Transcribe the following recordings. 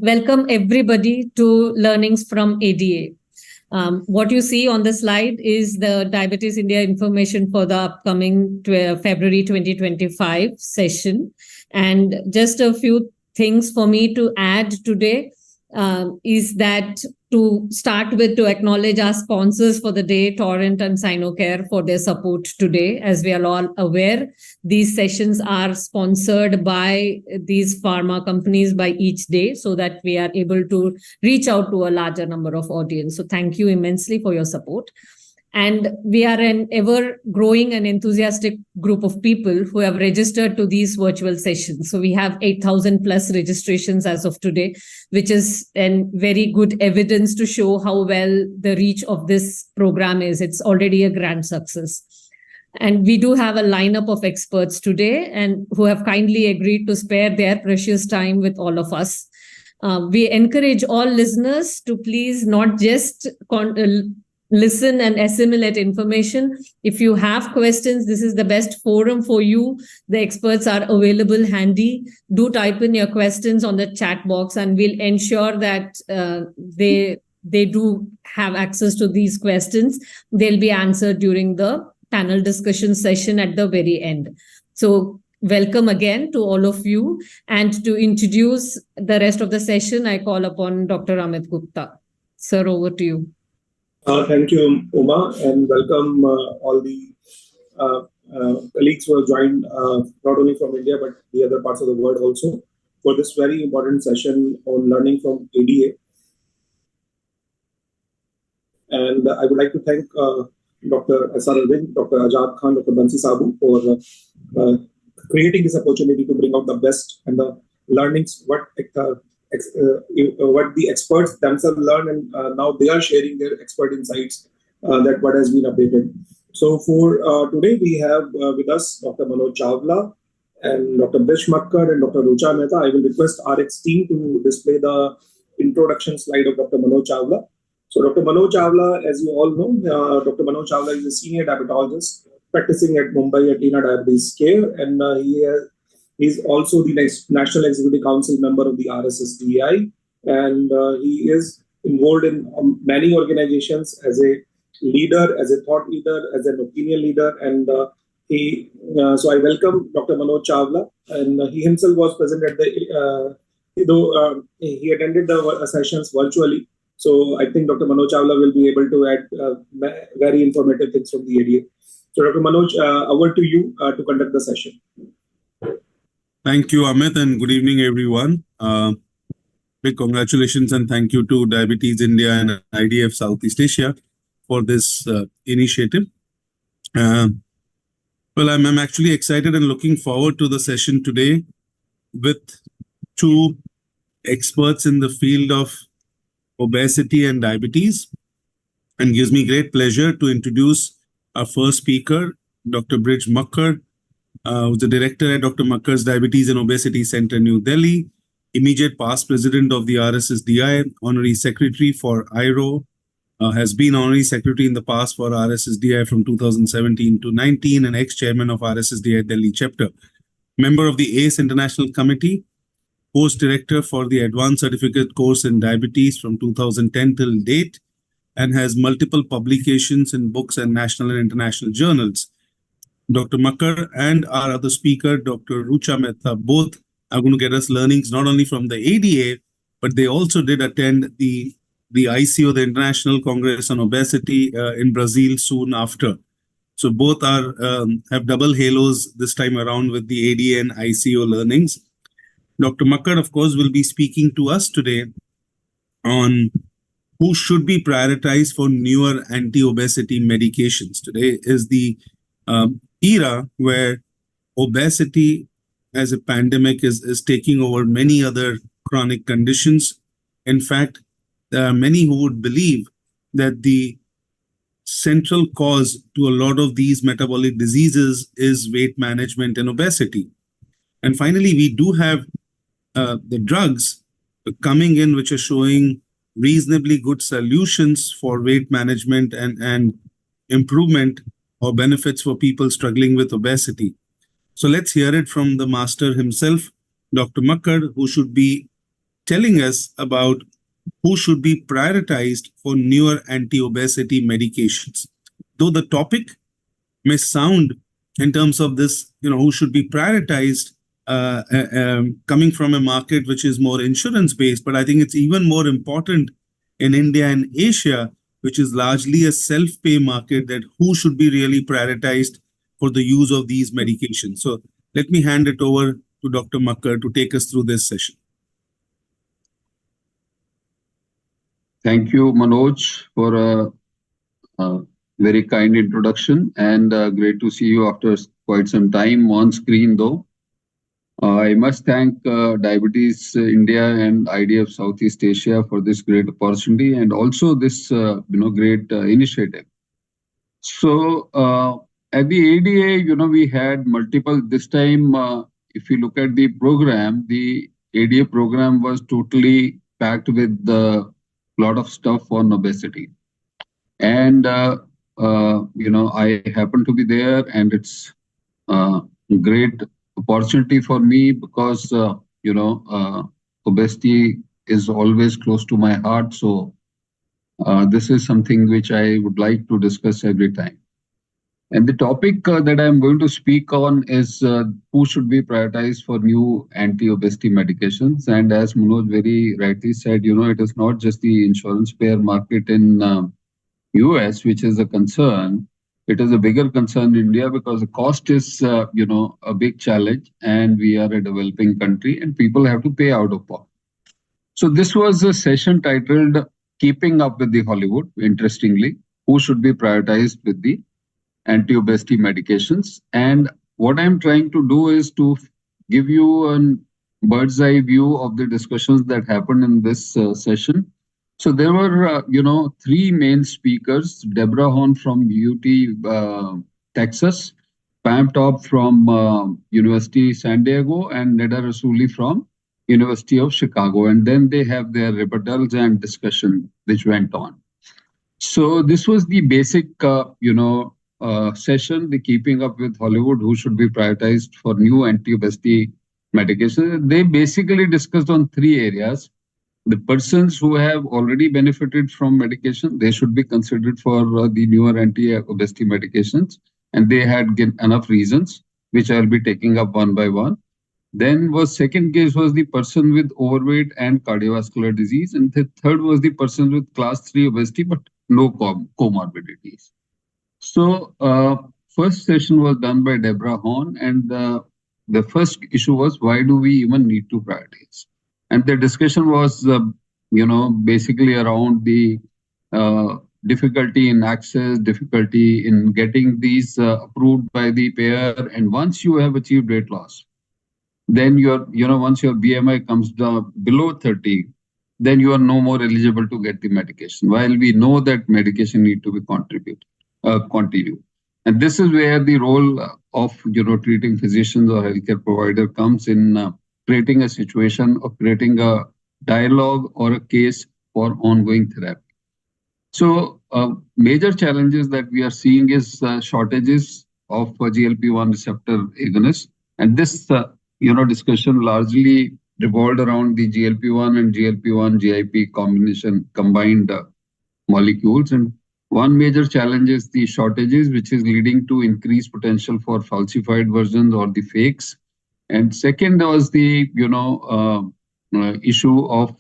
Welcome everybody to Learnings from ADA. What you see on the slide is the Diabetes India information for the upcoming February 2025 session. And just a few things for me to add today is that to start with, to acknowledge our sponsors for the day, Torrent and Sinocare, for their support today. As we are all aware, these sessions are sponsored by these pharma companies by each day so that we are able to reach out to a larger number of audience. So thank you immensely for your support. And we are an ever-growing and enthusiastic group of people who have registered to these virtual sessions. So we have 8,000 plus registrations as of today, which is a very good evidence to show how well the reach of this program is. It's already a grand success. And we do have a lineup of experts today and who have kindly agreed to spare their precious time with all of us. We encourage all listeners to please not just listen and assimilate information. If you have questions, this is the best forum for you. The experts are available handy. Do type in your questions on the chat box and we'll ensure that they do have access to these questions. They'll be answered during the panel discussion session at the very end. So welcome again to all of you. And to introduce the rest of the session, I call upon Dr. Amit Gupta. Sir, over to you. Thank you, Uma, and welcome all the colleagues who have joined not only from India, but the other parts of the world also for this very important session on learning from ADA. And I would like to thank Dr. S.R. Arvind, Dr. Ajad Khan, Dr. Bansi Sabu for creating this opportunity to bring out the best and the learnings, what the experts themselves learn, and now they are sharing their expert insights that what has been updated. So for today, we have with us Dr. Manoj Chawla and Dr. Brij Makkar and Dr. Rucha Mehta. I will request RX team to display the introduction slide of Dr. Manoj Chawla. So Dr. Manoj Chawla, as you all know, Dr. Manoj Chawla is a senior diabetologist practicing at Mumbai at Tina Diabetes Care, and he is also the National Executive Council member of the RSSDI, and he is involved in many organizations as a leader, as a thought leader, as an opinion leader, and so I welcome Dr. Manoj Chawla, and he himself was present at the, he attended the sessions virtually. So I think Dr. Manoj Chawla will be able to add very informative things from the ADA. So Dr. Manoj, over to you to conduct the session. Thank you, Amit, and good evening, everyone. Big congratulations and thank you to Diabetes India and IDF Southeast Asia for this initiative. Well, I'm actually excited and looking forward to the session today with two experts in the field of obesity and diabetes, and gives me great pleasure to introduce our first speaker, Dr. Brij Makkar, who's the director at Dr. Makkar's Diabetes and Obesity Center, New Delhi, immediate past president of the RSSDI, honorary secretary for IRO, has been honorary secretary in the past for RSSDI from 2017 to 19, and ex-chairman of RSSDI Delhi chapter, member of the ACE International Committee, post-director for the Advanced Certificate course in Diabetes from 2010 till date, and has multiple publications in books and national and international journals. Dr. Makkar and our other speaker, Dr. Rucha Mehta, both are going to get us learnings not only from the ADA, but they also did attend the ICO, the International Congress on Obesity in Brazil soon after. So both are have double halos this time around with the ADA and ICO learnings. Dr. Makkar, of course, will be speaking to us today on who should be prioritized for newer anti-obesity medications. Today is the era where obesity as a pandemic is taking over many other chronic conditions. In fact, there are many who would believe that the central cause to a lot of these metabolic diseases is weight management and obesity. And finally, we do have the drugs coming in which are showing reasonably good solutions for weight management and improvement or benefits for people struggling with obesity. So let's hear it from the master himself, Dr. Makkar, who should be telling us about who should be prioritized for newer anti-obesity medications. Though the topic may sound in terms of this, who should be prioritized coming from a market which is more insurance based, but I think it's even more important in India and Asia, which is largely a self-pay market, that who should be really prioritized for the use of these medications. So let me hand it over to Dr. Makkar to take us through this session. Thank you, Manoj, for a very kind introduction, and great to see you after quite some time on screen, though. I must thank Diabetes India and IDF Southeast Asia for this great opportunity and also this great initiative. So at the ADA, we had multiple. This time, if you look at the program, the ADA program was totally packed with a lot of stuff on obesity. And, I happen to be there, and it's a great opportunity for me because, obesity is always close to my heart. So this is something which I would like to discuss every time. And the topic that I'm going to speak on is who should be prioritized for new anti-obesity medications. And as Manoj very rightly said, it is not just the insurance payer market in US, which is a concern. It is a bigger concern in India because the cost is, a big challenge, and we are a developing country, and people have to pay out of pocket. So this was a session titled "Keeping Up with the Hollywood." Interestingly, who should be prioritized with the anti-obesity medications? And what I'm trying to do is to give you a bird's eye view of the discussions that happened in this session. So there were, three main speakers: Deborah Horn from UT Texas, Pam Top from University San Diego, and Neda Rasuli from University of Chicago. And then they have their rebuttals and discussion which went on. So this was the basic, session, the keeping up with Hollywood, who should be prioritized for new anti-obesity medications. They basically discussed on three areas. The persons who have already benefited from medication, they should be considered for the newer anti-obesity medications. And they had enough reasons, which I'll be taking up one by one. Then second case was the person with overweight and cardiovascular disease. And the third was the person with class 3 obesity, but no comorbidities. So first session was done by Deborah Horn. And the first issue was, why do we even need to prioritize? And the discussion was, basically around the difficulty in access, difficulty in getting these approved by the payer. And once you have achieved weight loss, then once your BMI comes down below 30, then you are no more eligible to get the medication. While we know that medication need to be continued. And this is where the role of, treating physicians or healthcare provider comes in, creating a situation or creating a dialogue or a case for ongoing therapy. So major challenges that we are seeing is shortages of GLP-1 receptor agonists. And this, discussion largely revolved around the GLP-1 and GLP-1 GIP combined molecules. And one major challenge is the shortages, which is leading to increased potential for falsified versions or the fakes. And second was the, issue of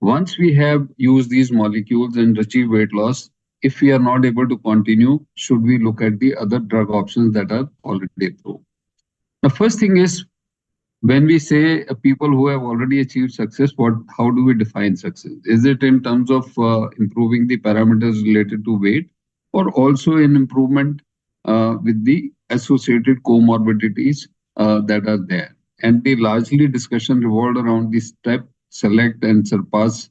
once we have used these molecules and achieved weight loss, if we are not able to continue, should we look at the other drug options that are already approved? The first thing is, when we say people who have already achieved success, how do we define success? Is it in terms of improving the parameters related to weight, or also in improvement with the associated comorbidities that are there? And the largely discussion revolved around the STEP, SELECT, and SURPASS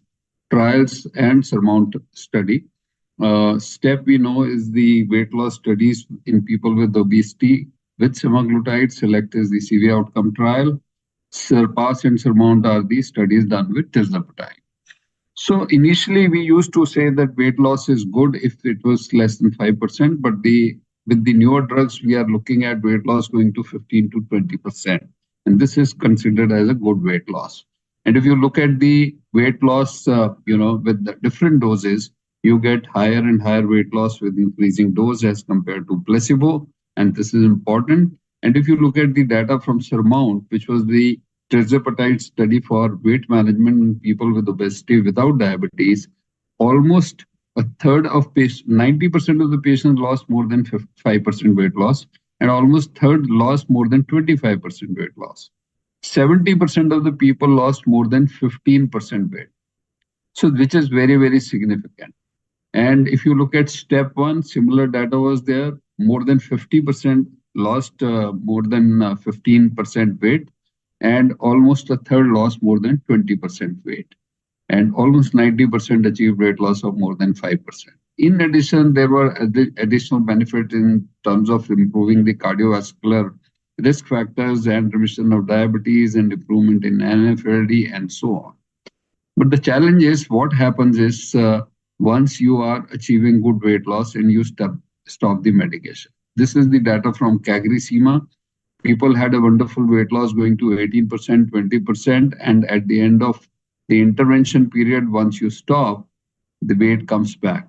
trials and SURMOUNT study. STEP, we know, is the weight loss studies in people with obesity with semaglutide. SELECT is the CV outcome trial. SURPASS and SURMOUNT are the studies done with tirzepatide. So initially, we used to say that weight loss is good if it was less than 5%, but with the newer drugs, we are looking at weight loss going to 15 to 20%. And this is considered as a good weight loss. And if you look at the weight loss, with the different doses, you get higher and higher weight loss with increasing dose as compared to placebo. And this is important. And if you look at the data from Surmount, which was the tirzepatide study for weight management in people with obesity without diabetes, almost a third of patients, 90% of the patients lost more than 5% weight loss, and almost third lost more than 25% weight loss. 70% of the people lost more than 15% weight. So, which is very, very significant. And if you look at step one, similar data was there. More than 50% lost more than 15% weight, and almost a third lost more than 20% weight. And almost 90% achieved weight loss of more than 5%. In addition, there were additional benefits in terms of improving the cardiovascular risk factors and remission of diabetes and improvement in NFLD and so on. But the challenge is what happens is once you are achieving good weight loss and you stop the medication. This is the data from CagriSema. People had a wonderful weight loss going to 18%, 20%, and at the end of the intervention period, once you stop, the weight comes back.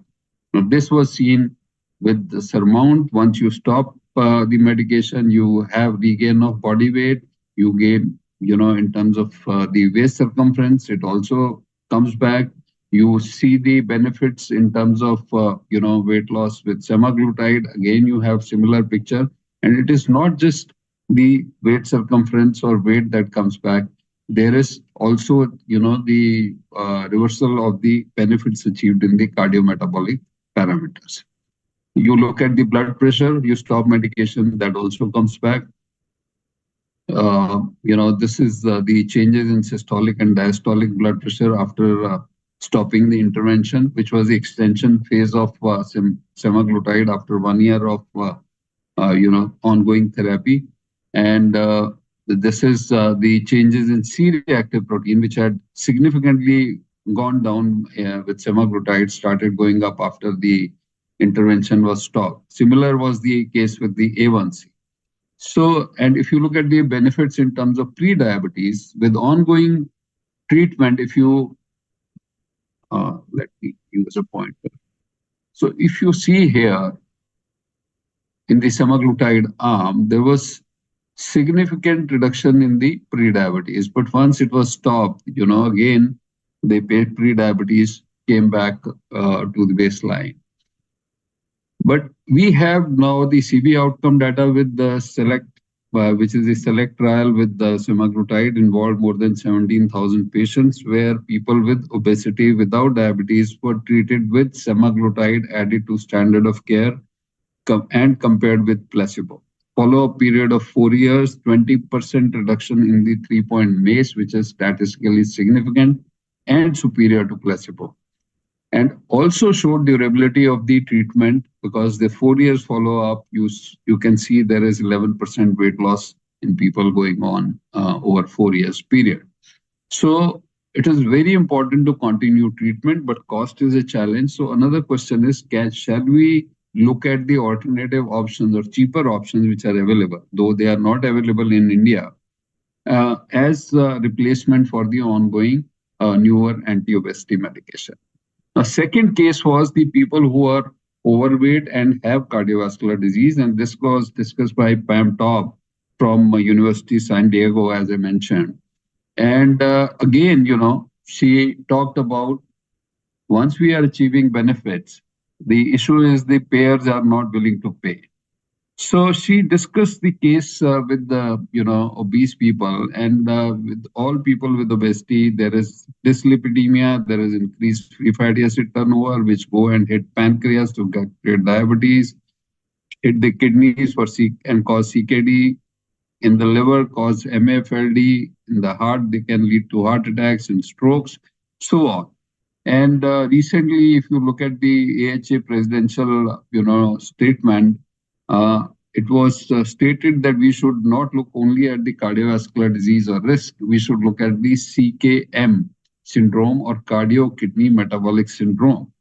Now, this was seen with the Surmount. Once you stop the medication, you have regain of body weight, you gain, in terms of the waist circumference, it also comes back. You see the benefits in terms of, weight loss with semaglutide. Again, you have similar picture. And it is not just the weight circumference or weight that comes back. There is also, the reversal of the benefits achieved in the cardiometabolic parameters. You look at the blood pressure, you stop medication, that also comes back. This is the changes in systolic and diastolic blood pressure after stopping the intervention, which was the extension phase of semaglutide after 1 year of, ongoing therapy. And this is the changes in C-reactive protein, which had significantly gone down with semaglutide, started going up after the intervention was stopped. Similar was the case with the A1C. So, and if you look at the benefits in terms of pre-diabetes, with ongoing treatment, if you, let me use a pointer. So if you see here, in the semaglutide arm, there was significant reduction in the pre-diabetes. But once it was stopped, again, the pre-diabetes came back to the baseline. But we have now the CV outcome data with the SELECT, which is the SELECT trial with the semaglutide, involved more than 17,000 patients, where people with obesity without diabetes were treated with semaglutide added to standard of care and compared with placebo. Follow-up period of 4 years, 20% reduction in the 3-point MACE, which is statistically significant and superior to placebo. And also showed durability of the treatment, because the 4 years follow-up, you can see there is 11% weight loss in people going on over 4 years period. So it is very important to continue treatment, but cost is a challenge. So another question is, shall we look at the alternative options or cheaper options which are available, though they are not available in India, as a replacement for the ongoing newer anti-obesity medication? A second case was the people who are overweight and have cardiovascular disease, and this was discussed by Pam Taub from University San Diego, as I mentioned. And again, she talked about once we are achieving benefits, the issue is the payers are not willing to pay. So she discussed the case with the obese people, and with all people with obesity, there is dyslipidemia, there is increased free fatty acid turnover, which go and hit pancreas to create diabetes, hit the kidneys and cause CKD, in the liver cause MFLD, in the heart they can lead to heart attacks and strokes, so on. And recently, if you look at the AHA presidential statement, it was stated that we should not look only at the cardiovascular disease or risk. We should look at the CKM syndrome, or cardio kidney metabolic syndrome.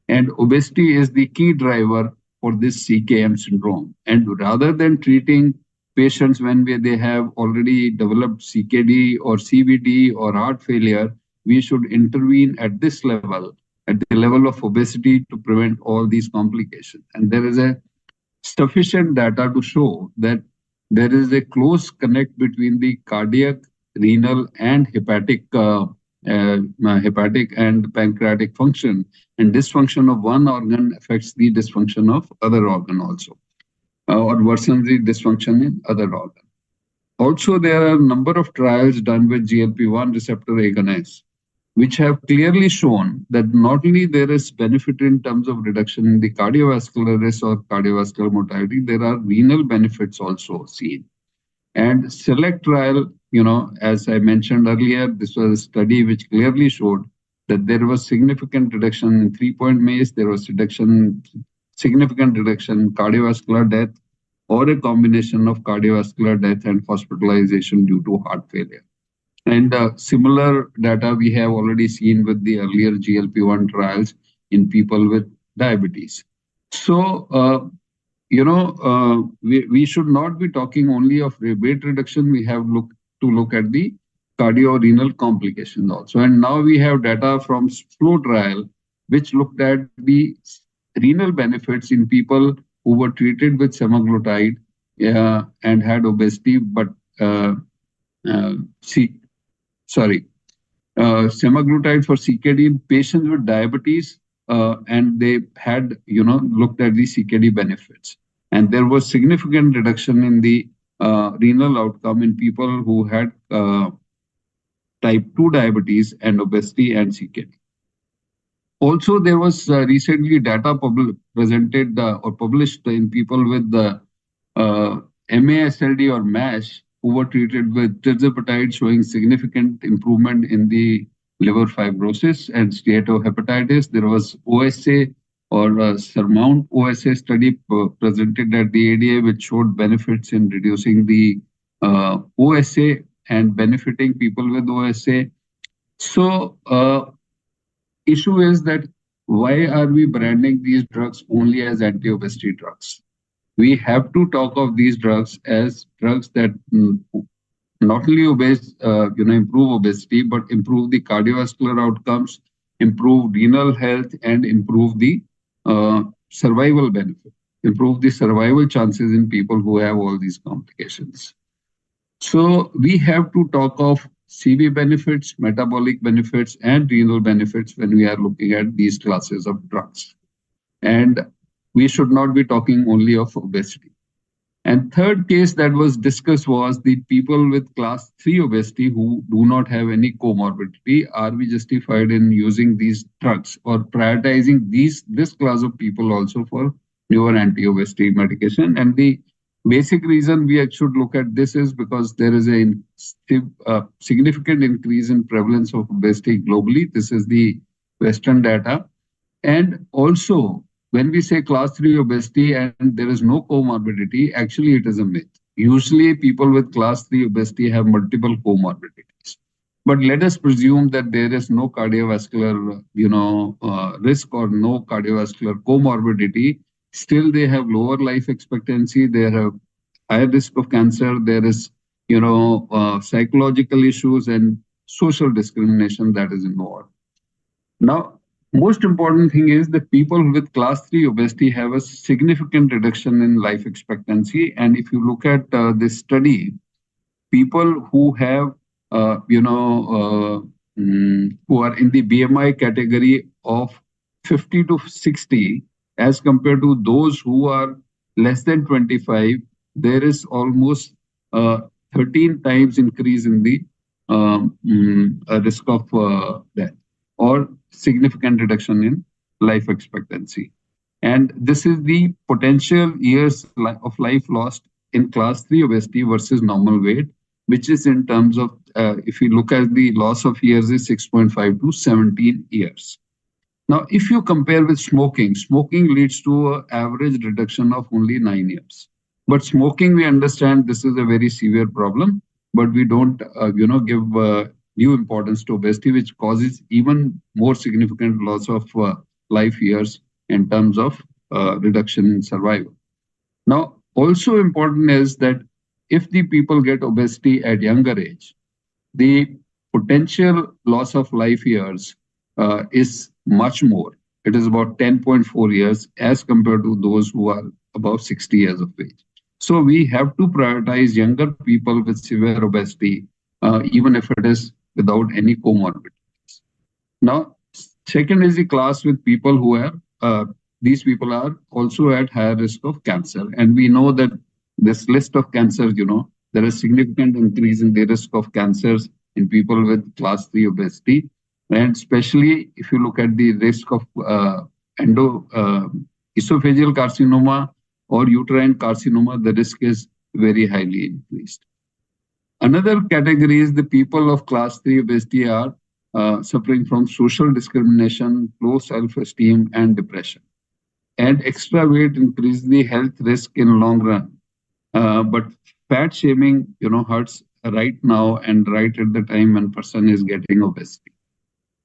And obesity is the key driver for this CKM syndrome. And rather than treating patients when they have already developed CKD or CVD or heart failure, we should intervene at this level, at the level of obesity, to prevent all these complications. And there is a sufficient data to show that there is a close connect between the cardiac, renal, and hepatic and pancreatic function, and dysfunction of one organ affects the dysfunction of other organ also, or worsens the dysfunction in other organ. Also, there are a number of trials done with GLP-1 receptor agonists, which have clearly shown that not only there is benefit in terms of reduction in the cardiovascular risk or cardiovascular mortality, there are renal benefits also seen. And SELECT trial, as I mentioned earlier, this was a study which clearly showed that there was significant reduction in 3-point MACE, there was significant reduction in cardiovascular death, or a combination of cardiovascular death and hospitalization due to heart failure. And similar data we have already seen with the earlier GLP-1 trials in people with diabetes. So, we should not be talking only of weight reduction. We have to look at the cardio-renal complications also. And now we have data from FLOW trial, which looked at the renal benefits in people who were treated with semaglutide and had obesity, but semaglutide for CKD in patients with diabetes, and they had, looked at the CKD benefits. And there was significant reduction in the renal outcome in people who had type 2 diabetes and obesity and CKD. Also, there was recently data presented or published in people with the MASLD or MASH who were treated with tirzepatide, showing significant improvement in the liver fibrosis and steatohepatitis. There was OSA or SURMOUNT OSA study presented at the ADA, which showed benefits in reducing the OSA and benefiting people with OSA. So, issue is that why are we branding these drugs only as anti-obesity drugs? We have to talk of these drugs as drugs that not only improve obesity, but improve the cardiovascular outcomes, improve renal health, and improve the survival benefit, improve the survival chances in people who have all these complications. So we have to talk of CV benefits, metabolic benefits, and renal benefits when we are looking at these classes of drugs. And we should not be talking only of obesity. And third case that was discussed was the people with class 3 obesity who do not have any comorbidity. Are we justified in using these drugs or prioritizing this class of people also for newer anti-obesity medication? And the basic reason we should look at this is because there is a significant increase in prevalence of obesity globally. This is the Western data. And also, when we say class 3 obesity and there is no comorbidity, actually it is a myth. Usually people with class 3 obesity have multiple comorbidities. But let us presume that there is no cardiovascular risk or no cardiovascular comorbidity. Still they have lower life expectancy, they have higher risk of cancer, there is psychological issues and social discrimination that is involved. Now, most important thing is that people with class 3 obesity have a significant reduction in life expectancy. And if you look at this study, people who have, who are in the BMI category of 50 to 60, as compared to those who are less than 25, there is almost 13 times increase in the risk of death, or significant reduction in life expectancy. And this is the potential years of life lost in class 3 obesity versus normal weight, which is in terms of, if you look at the loss of years, is 6.5 to 17 years. Now, if you compare with smoking, smoking leads to an average reduction of only 9 years. But smoking, we understand this is a very severe problem, but we don't, give due importance to obesity, which causes even more significant loss of life years in terms of reduction in survival. Now, also important is that if the people get obesity at younger age, the potential loss of life years is much more. It is about 10.4 years as compared to those who are above 60 years of age. So we have to prioritize younger people with severe obesity, even if it is without any comorbidities. Now, second is the class with people who are, these people are also at higher risk of cancer. And we know that this list of cancers, there is significant increase in the risk of cancers in people with class 3 obesity. And especially if you look at the risk of esophageal carcinoma or uterine carcinoma, the risk is very highly increased. Another category is the people of class 3 obesity are suffering from social discrimination, low self-esteem, and depression. And extra weight increases the health risk in long run. But fat shaming, hurts right now and right at the time when person is getting obesity.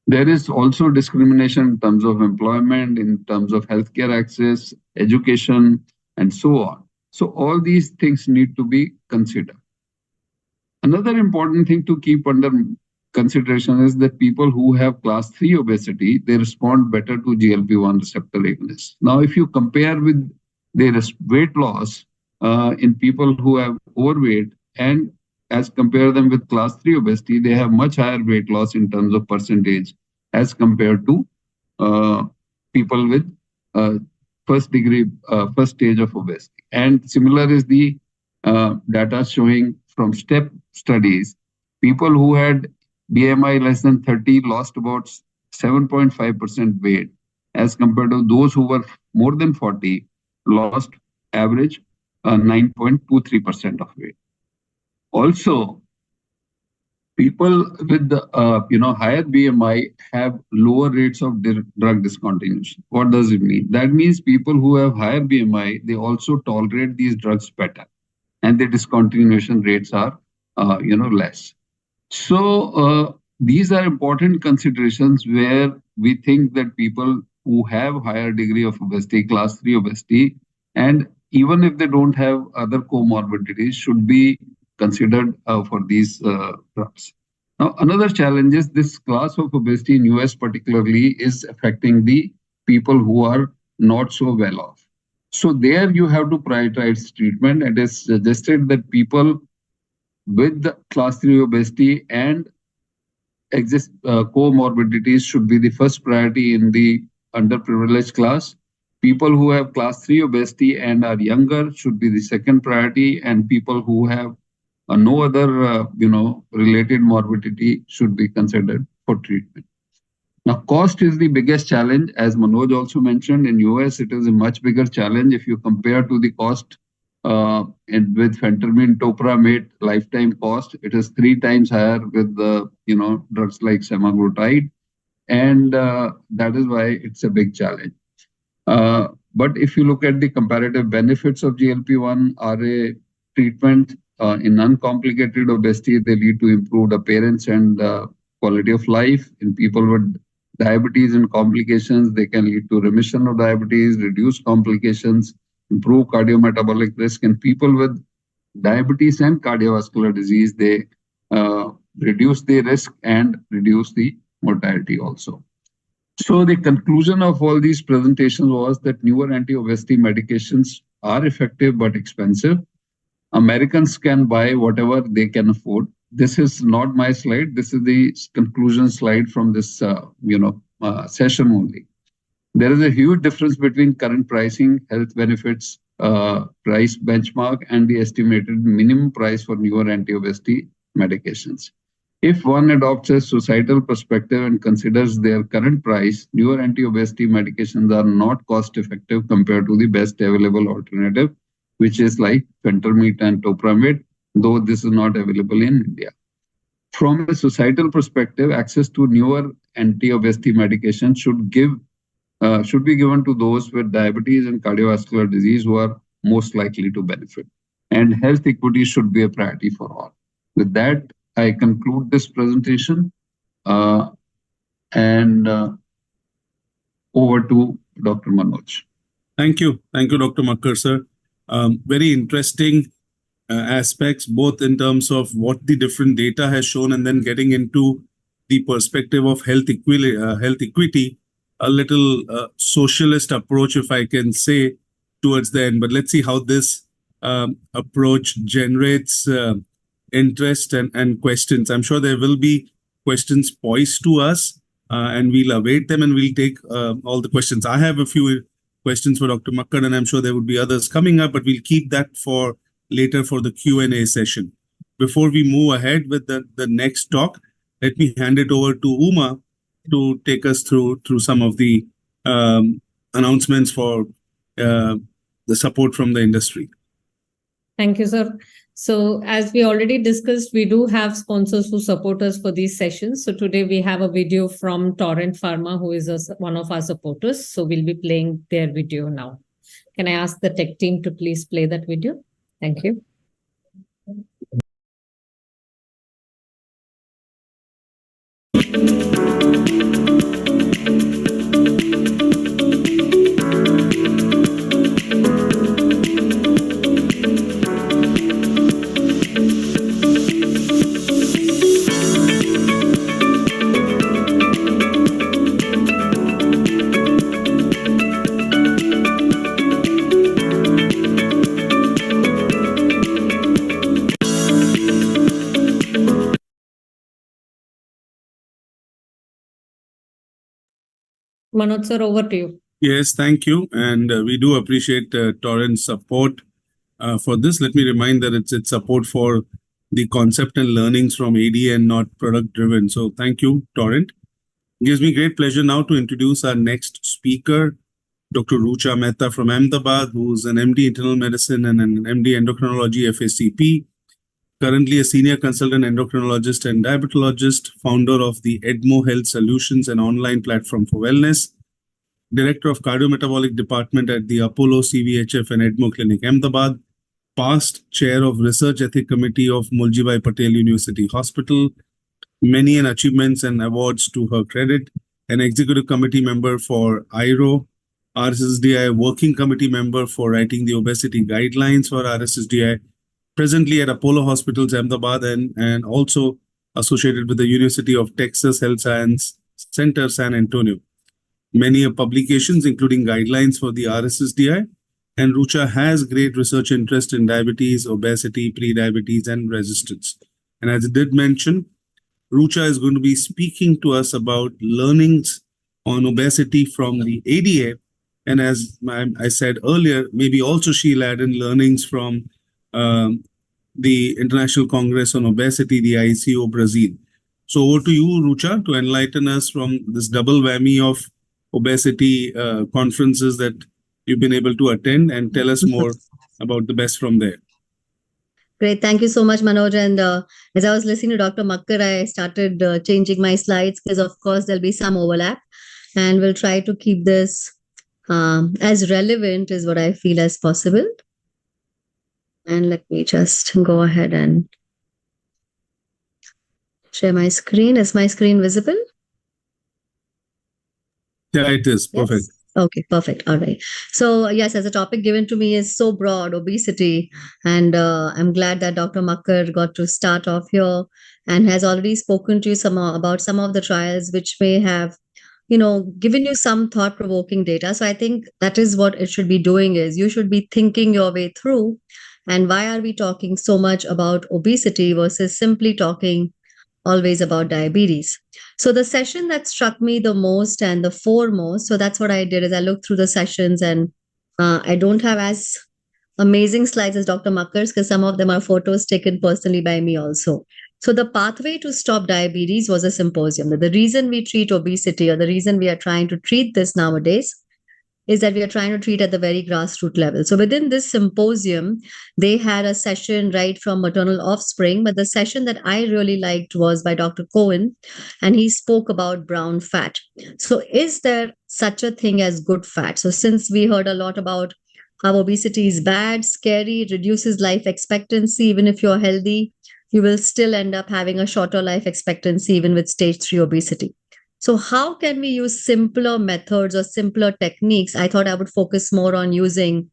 There is also discrimination in terms of employment, in terms of healthcare access, education, and so on. So all these things need to be considered. Another important thing to keep under consideration is that people who have class 3 obesity, they respond better to GLP-1 receptor agonists. Now, if you compare with their weight loss in people who have overweight and as compare them with class 3 obesity, they have much higher weight loss in terms of percentage as compared to people with first stage of obesity. And similar is the data showing from STEP studies, people who had BMI less than 30 lost about 7.5% weight as compared to those who were more than 40 lost average 9.23% of weight. Also, people with the higher BMI have lower rates of drug discontinuation. What does it mean? That means people who have higher BMI, they also tolerate these drugs better, and the discontinuation rates are less. So these are important considerations where we think that people who have higher degree of obesity, class 3 obesity, and even if they don't have other comorbidities, should be considered for these drugs. Now, another challenge is this class of obesity in US particularly is affecting the people who are not so well off. So there you have to prioritize treatment. It is suggested that people with the class 3 obesity and comorbidities should be the first priority in the underprivileged class. People who have class 3 obesity and are younger should be the second priority, and people who have no other related morbidity should be considered for treatment. Now, cost is the biggest challenge. As Manoj also mentioned, in US, it is a much bigger challenge if you compare to the cost with phentermine, topiramate lifetime cost. It is 3 times higher with the drugs like semaglutide, and that is why it's a big challenge. But if you look at the comparative benefits of GLP-1 RA treatment in uncomplicated obesity, they lead to improved appearance and quality of life. In people with diabetes and complications, they can lead to remission of diabetes, reduce complications, improve cardiometabolic risk. In people with diabetes and cardiovascular disease, they reduce the risk and reduce the mortality also. So the conclusion of all these presentations was that newer anti-obesity medications are effective but expensive. Americans can buy whatever they can afford. This is not my slide. This is the conclusion slide from this session only. There is a huge difference between current pricing, health benefits, price benchmark, and the estimated minimum price for newer anti-obesity medications. If one adopts a societal perspective and considers their current price, newer anti-obesity medications are not cost-effective compared to the best available alternative, which is like phentermine and topiramate, though this is not available in India. From a societal perspective, access to newer anti-obesity medication should be given to those with diabetes and cardiovascular disease who are most likely to benefit. And health equity should be a priority for all. With that, I conclude this presentation and over to Dr. Manoj. Thank you. Thank you, Dr. Makkar, sir. Very interesting aspects, both in terms of what the different data has shown and then getting into the perspective of health equity, a little socialist approach, if I can say, towards the end. But let's see how this approach generates interest and questions. I'm sure there will be questions poised to us, and we'll await them and we'll take all the questions. I have a few questions for Dr. Makkar, and I'm sure there would be others coming up, but we'll keep that for later for the Q&A session. Before we move ahead with the next talk, let me hand it over to Uma to take us through some of the announcements for the support from the industry. Thank you, sir. So as we already discussed, we do have sponsors who support us for these sessions. So today we have a video from Torrent Pharma, who is one of our supporters. So we'll be playing their video now. Can I ask the tech team to please play that video? Thank you. Manoj sir, over to you. Yes, thank you. And we do appreciate Torrent's support for this. Let me remind that it's support for the concept and learnings from ADA and not product driven. So thank you, Torrent. It gives me great pleasure now to introduce our next speaker, Dr. Rucha Mehta from Ahmedabad, who's an MD Internal Medicine and an MD Endocrinology FACP, currently a senior consultant endocrinologist and diabetologist, founder of the EDMO Health Solutions, an online platform for wellness, director of cardiometabolic department at the Apollo CVHF and EDMO Clinic Ahmedabad, past chair of research ethic committee of Muljibai Patel University Hospital, many achievements and awards to her credit, an executive committee member for IRO, RSSDI working committee member for writing the obesity guidelines for RSSDI, presently at Apollo Hospitals Ahmedabad, and also associated with the University of Texas Health Science Center, San Antonio. Many publications, including guidelines for the RSSDI, and Rucha has great research interest in diabetes, obesity, pre-diabetes, and resistance. And as I did mention, Rucha is going to be speaking to us about learnings on obesity from the ADA. And as I said earlier, maybe also she'll add in learnings from the International Congress on Obesity, the ICO Brazil. So over to you, Rucha, to enlighten us from this double whammy of obesity conferences that you've been able to attend, and tell us more about the best from there. Great. Thank you so much, Manoj. And as I was listening to Dr. Makkar, I started changing my slides because, of course, there'll be some overlap. And we'll try to keep this as relevant as what I feel as possible. And let me just go ahead and share my screen. Is my screen visible? Yeah, it is. Perfect. Yes. Okay, perfect. All right. So yes, as a topic given to me is so broad, obesity. And I'm glad that Dr. Makkar got to start off here and has already spoken to you about some of the trials which may have, given you some thought-provoking data. So I think that is what it should be doing, is you should be thinking your way through. And why are we talking so much about obesity versus simply talking always about diabetes? So the session that struck me the most and the foremost, so that's what I did, is I looked through the sessions, and I don't have as amazing slides as Dr. Makkar's because some of them are photos taken personally by me also. So the pathway to stop diabetes was a symposium. The reason we treat obesity, or the reason we are trying to treat this nowadays, is that we are trying to treat at the very grassroots level. So within this symposium, they had a session right from maternal offspring, but the session that I really liked was by Dr. Cohen, and he spoke about brown fat. So is there such a thing as good fat? So since we heard a lot about how obesity is bad, scary, reduces life expectancy, even if you're healthy, you will still end up having a shorter life expectancy even with stage 3 obesity. So how can we use simpler methods or simpler techniques? I thought I would focus more on using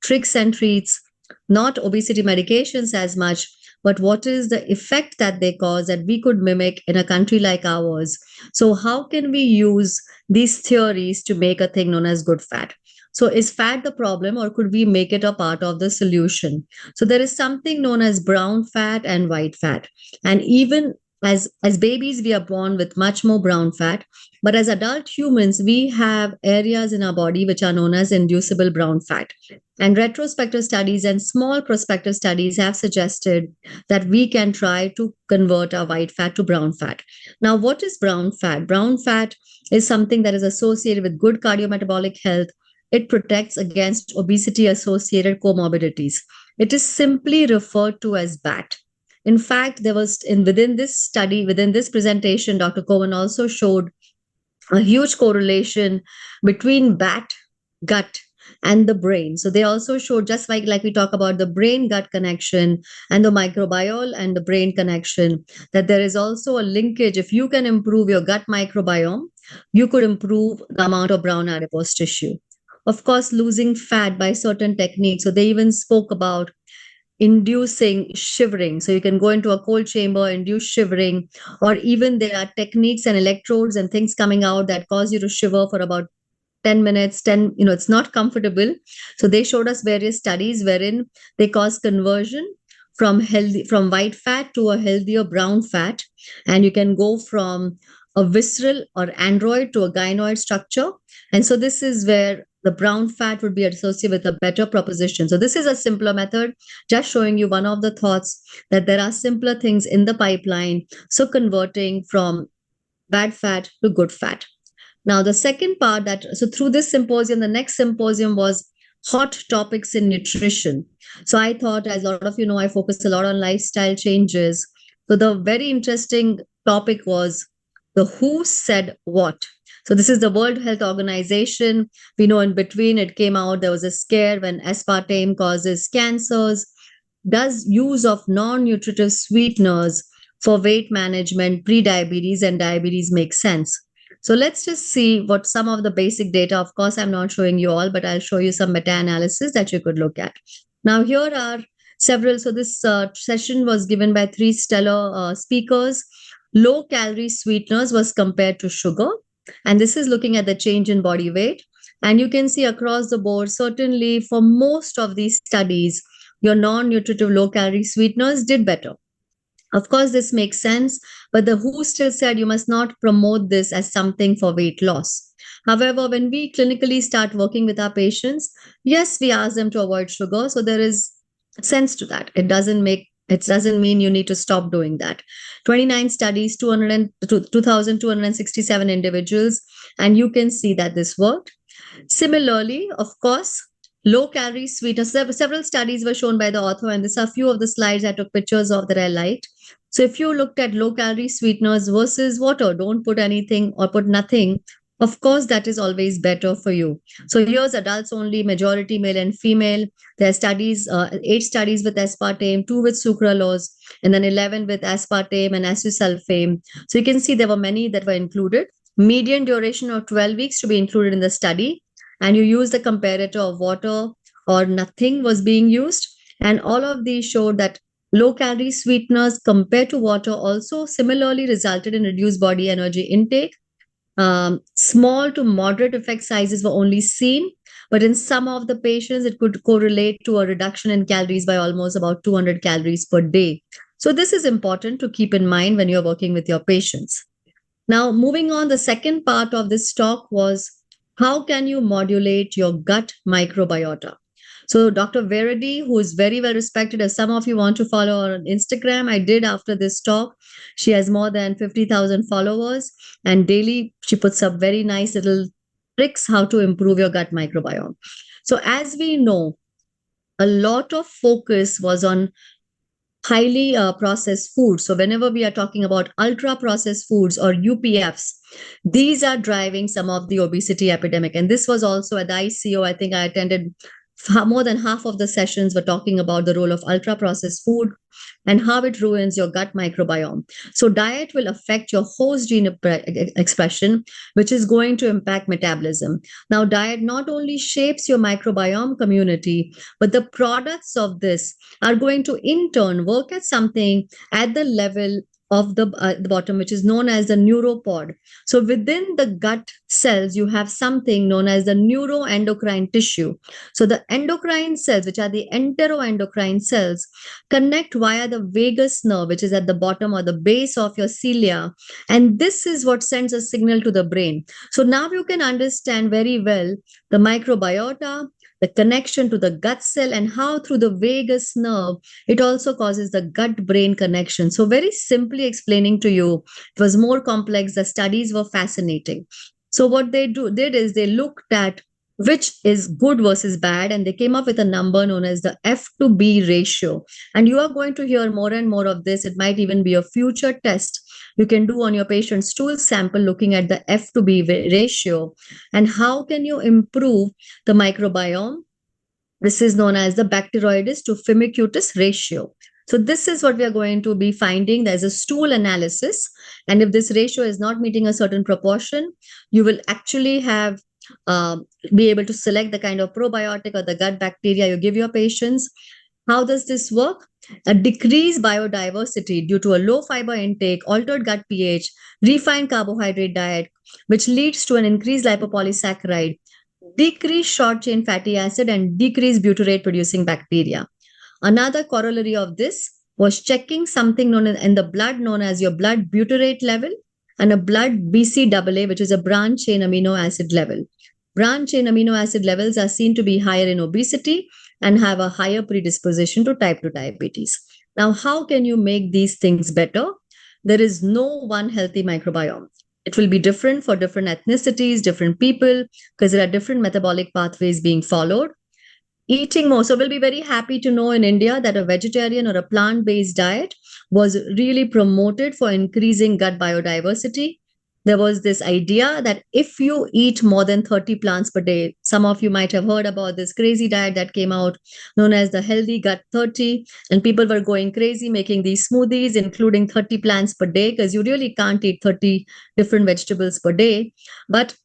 tricks and treats not obesity medications as much, but what is the effect that they cause that we could mimic in a country like ours. So how can we use these theories to make a thing known as good fat? So is fat the problem, or could we make it a part of the solution? So there is something known as brown fat and white fat. And even as babies, we are born with much more brown fat. But as adult humans, we have areas in our body which are known as inducible brown fat. And retrospective studies and small prospective studies have suggested that we can try to convert our white fat to brown fat. Now, what is brown fat? Brown fat is something that is associated with good cardiometabolic health. It protects against obesity associated comorbidities. It is simply referred to as BAT. In fact, there was within this study, within this presentation, Dr. Cohen also showed a huge correlation between BAT, gut, and the brain. So they also showed, just like we talk about the brain gut connection and the microbiome and the brain connection, that there is also a linkage. If you can improve your gut microbiome, you could improve the amount of brown adipose tissue. Of course, losing fat by certain techniques. So they even spoke about inducing shivering. So you can go into a cold chamber, induce shivering, or even there are techniques and electrodes and things coming out that cause you to shiver for about 10 minutes. It's not comfortable. So they showed us various studies wherein they cause conversion from white fat to a healthier brown fat. And you can go from a visceral or android to a gynoid structure. And so this is where the brown fat would be associated with a better proposition. So this is a simpler method, just showing you one of the thoughts that there are simpler things in the pipeline. So converting from bad fat to good fat. Now, the second part so through this symposium, the next symposium was hot topics in nutrition. So I thought, as a lot of you know, I focus a lot on lifestyle changes. So the very interesting topic was the who said what. So this is the World Health Organization. We know in between it came out, there was a scare when aspartame causes cancers. Does use of non-nutritive sweeteners for weight management, pre-diabetes, and diabetes make sense? So let's just see what some of the basic data. Of course, I'm not showing you all, but I'll show you some meta-analysis that you could look at. Now, here are several. So this session was given by 3 stellar speakers. Low-calorie sweeteners was compared to sugar. And this is looking at the change in body weight. And you can see across the board, certainly for most of these studies, your non-nutritive low-calorie sweeteners did better. Of course, this makes sense, but the WHO still said you must not promote this as something for weight loss. However, when we clinically start working with our patients, yes, we ask them to avoid sugar. So there is sense to that. It doesn't mean you need to stop doing that. 29 studies, 2,267 individuals, and you can see that this worked. Similarly, of course, low-calorie sweeteners. Several studies were shown by the author, and these are a few of the slides I took pictures of that I liked. So if you looked at low-calorie sweeteners versus water, don't put anything or put nothing, of course, that is always better for you. So here's adults only, majority male and female. There are studies, 8 studies with aspartame, 2 with sucralose, and then 11 with aspartame and acesulfame. So you can see there were many that were included. Median duration of 12 weeks to be included in the study. And you use the comparator of water or nothing was being used. And all of these showed that low-calorie sweeteners compared to water also similarly resulted in reduced body energy intake. Small to moderate effect sizes were only seen, but in some of the patients, it could correlate to a reduction in calories by almost about 200 calories per day. So this is important to keep in mind when you're working with your patients. Now, moving on, the second part of this talk was how can you modulate your gut microbiota? So Dr. Verity, who is very well respected, if some of you want to follow her on Instagram, I did after this talk. She has more than 50,000 followers, and daily she puts up very nice little tricks how to improve your gut microbiome. So as we know, a lot of focus was on highly processed foods. So whenever we are talking about ultra processed foods or UPFs, these are driving some of the obesity epidemic. And this was also at the ICO. I think I attended More than half of the sessions were talking about the role of ultra processed food and how it ruins your gut microbiome. So diet will affect your host gene expression, which is going to impact metabolism. Now, diet not only shapes your microbiome community, but the products of this are going to in turn work at something at the level of the bottom, which is known as the neuropod. So within the gut cells, you have something known as the neuroendocrine tissue. So the endocrine cells, which are the enteroendocrine cells, connect via the vagus nerve, which is at the bottom or the base of your cilia. And this is what sends a signal to the brain. So now you can understand very well the microbiota, the connection to the gut cell, and how through the vagus nerve, it also causes the gut brain connection. So, very simply explaining to you, it was more complex. The studies were fascinating. So, what they did is they looked at which is good versus bad, and they came up with a number known as the F to B ratio. And you are going to hear more and more of this. It might even be a future test you can do on your patient's stool sample looking at the F to B ratio and how can you improve the microbiome. This is known as the bacteroides to firmicutes ratio. So this is what we are going to be finding. There's a stool analysis, and if this ratio is not meeting a certain proportion, you will actually have be able to select the kind of probiotic or the gut bacteria you give your patients. How does this work? A decreased biodiversity due to a low fiber intake, altered gut pH, refined carbohydrate diet, which leads to an increased lipopolysaccharide, decreased short chain fatty acid, and decreased butyrate producing bacteria. Another corollary of this was checking something known in the blood known as your blood butyrate level and a blood BCAA, which is a branch chain amino acid level. Branch chain amino acid levels are seen to be higher in obesity and have a higher predisposition to type 2 diabetes. Now, how can you make these things better? There is no one healthy microbiome. It will be different for different ethnicities, different people, because there are different metabolic pathways being followed. Eating more. So we'll be very happy to know in India that a vegetarian or a plant-based diet was really promoted for increasing gut biodiversity. There was this idea that if you eat more than 30 plants per day, some of you might have heard about this crazy diet that came out known as the Healthy Gut 30, and people were going crazy making these smoothies, including 30 plants per day, because you really can't eat 30 different vegetables per day. But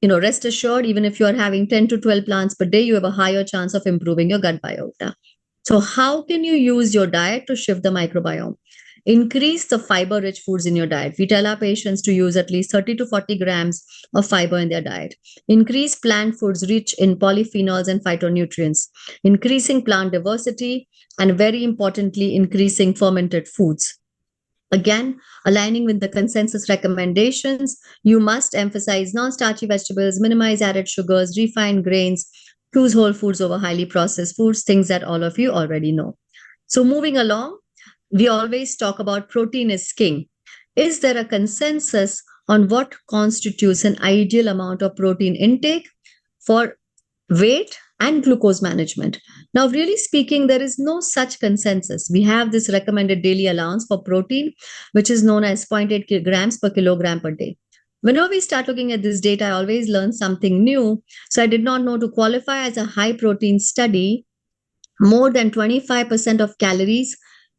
rest assured, even if you are having 10 to 12 plants per day, you have a higher chance of improving your gut biota. So how can you use your diet to shift the microbiome? Increase the fiber-rich foods in your diet. We tell our patients to use at least 30 to 40 grams of fiber in their diet. Increase plant foods rich in polyphenols and phytonutrients. Increasing plant diversity, and very importantly, increasing fermented foods. Again, aligning with the consensus recommendations, you must emphasize non-starchy vegetables, minimize added sugars, refined grains, choose whole foods over highly processed foods, things that all of you already know. So moving along, we always talk about protein is king. Is there a consensus on what constitutes an ideal amount of protein intake for weight and glucose management? Now, really speaking, there is no such consensus. We have this recommended daily allowance for protein, which is known as 0.8 grams per kilogram per day. Whenever we start looking at this data, I always learn something new. So I did not know to qualify as a high protein study, more than 25% of calories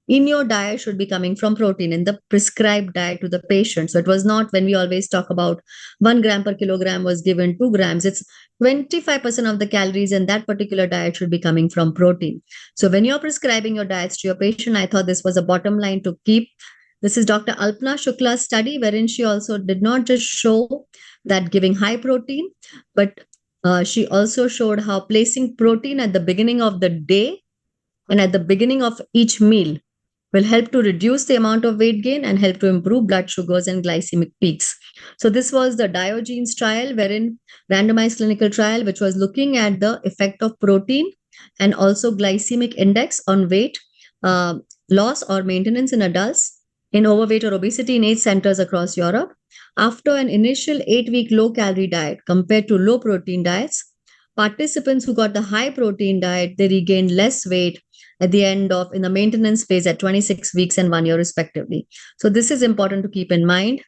in your diet should be coming from protein in the prescribed diet to the patient. So it was not when we always talk about 1 gram per kilogram was given 2 grams. It's 25% of the calories in that particular diet should be coming from protein. So when you're prescribing your diets to your patient, I thought this was a bottom line to keep. This is Dr. Alpana Shukla's study, wherein she also did not just show that giving high protein, but she also showed how placing protein at the beginning of the day and at the beginning of each meal will help to reduce the amount of weight gain and help to improve blood sugars and glycemic peaks. So this was the Diogenes trial, wherein randomized clinical trial, which was looking at the effect of protein and also glycemic index on weight loss or maintenance in adults in overweight or obesity in 8 centers across Europe. After an initial 8-week low-calorie diet compared to low-protein diets, participants who got the high-protein diet, they regained less weight at the end of in the maintenance phase at 26 weeks and 1 year respectively. So this is important to keep in mind.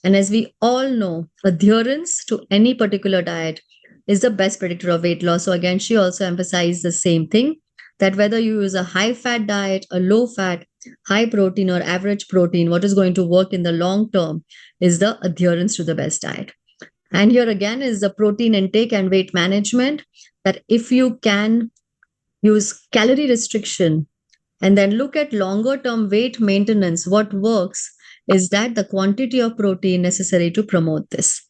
And as we all know, adherence to any particular diet is the best predictor of weight loss. So again, she also emphasized the same thing, that whether you use a high fat diet, a low fat, high protein or average protein, what is going to work in the long term is the adherence to the best diet. And here again is the protein intake and weight management, that if you can use calorie restriction and then look at longer term weight maintenance, what works is that the quantity of protein necessary to promote this.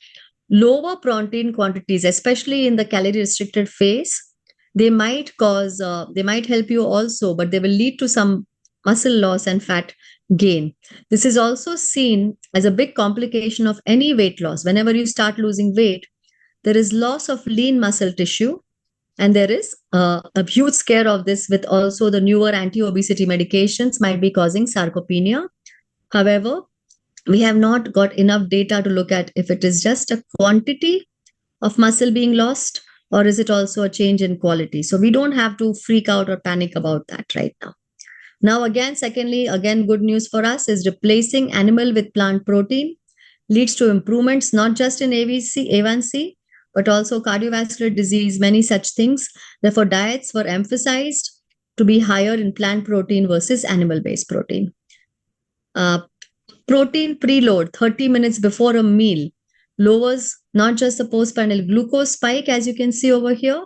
Lower protein quantities, especially in the calorie restricted phase, they might help you also, but they will lead to some muscle loss and fat gain. This is also seen as a big complication of any weight loss. Whenever you start losing weight, there is loss of lean muscle tissue, and there is a huge scare of this with also the newer anti-obesity medications might be causing sarcopenia. However, we have not got enough data to look at if it is just a quantity of muscle being lost or is it also a change in quality. So we don't have to freak out or panic about that right now. Now, again, secondly, again, good news for us is replacing animal with plant protein leads to improvements not just in A1C, but also cardiovascular disease, many such things. Therefore, diets were emphasized to be higher in plant protein versus animal-based protein. Protein preload 30 minutes before a meal lowers not just the postprandial glucose spike, as you can see over here,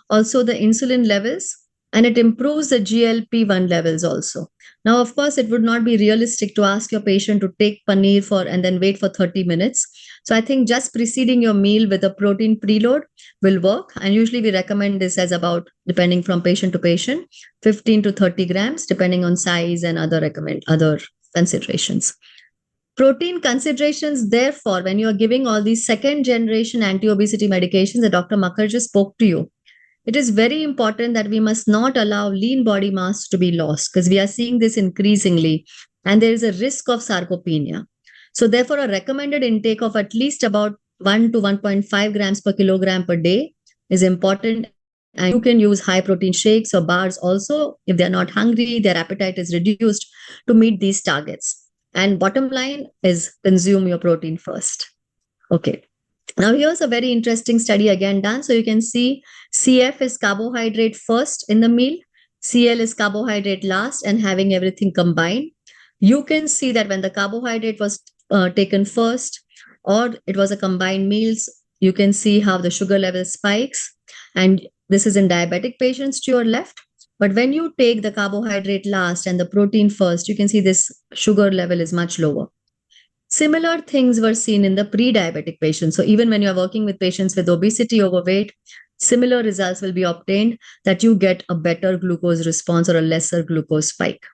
also the insulin levels, and it improves the GLP-1 levels also. Now, of course, it would not be realistic to ask your patient to take paneer and then wait for 30 minutes. So I think just preceding your meal with a protein preload will work. And usually we recommend this as about, depending from patient to patient, 15 to 30 grams, depending on size and other considerations. Protein considerations, therefore, when you are giving all these second generation anti-obesity medications that Dr. Makkar just spoke to you, it is very important that we must not allow lean body mass to be lost, because we are seeing this increasingly and there is a risk of sarcopenia. So therefore, a recommended intake of at least about 1 to 1.5 grams per kilogram per day is important. And you can use high protein shakes or bars also if they're not hungry, their appetite is reduced, to meet these targets. And bottom line is consume your protein first. Okay. Now, here's a very interesting study again done. So you can see CF is carbohydrate first in the meal, CL is carbohydrate last, and having everything combined. You can see that when the carbohydrate was taken first or it was a combined meals, you can see how the sugar level spikes. And this is in diabetic patients to your left. But when you take the carbohydrate last and the protein first, you can see this sugar level is much lower. Similar things were seen in the pre-diabetic patients. So even when you're working with patients with obesity, overweight, similar results will be obtained, that you get a better glucose response or a lesser glucose spike.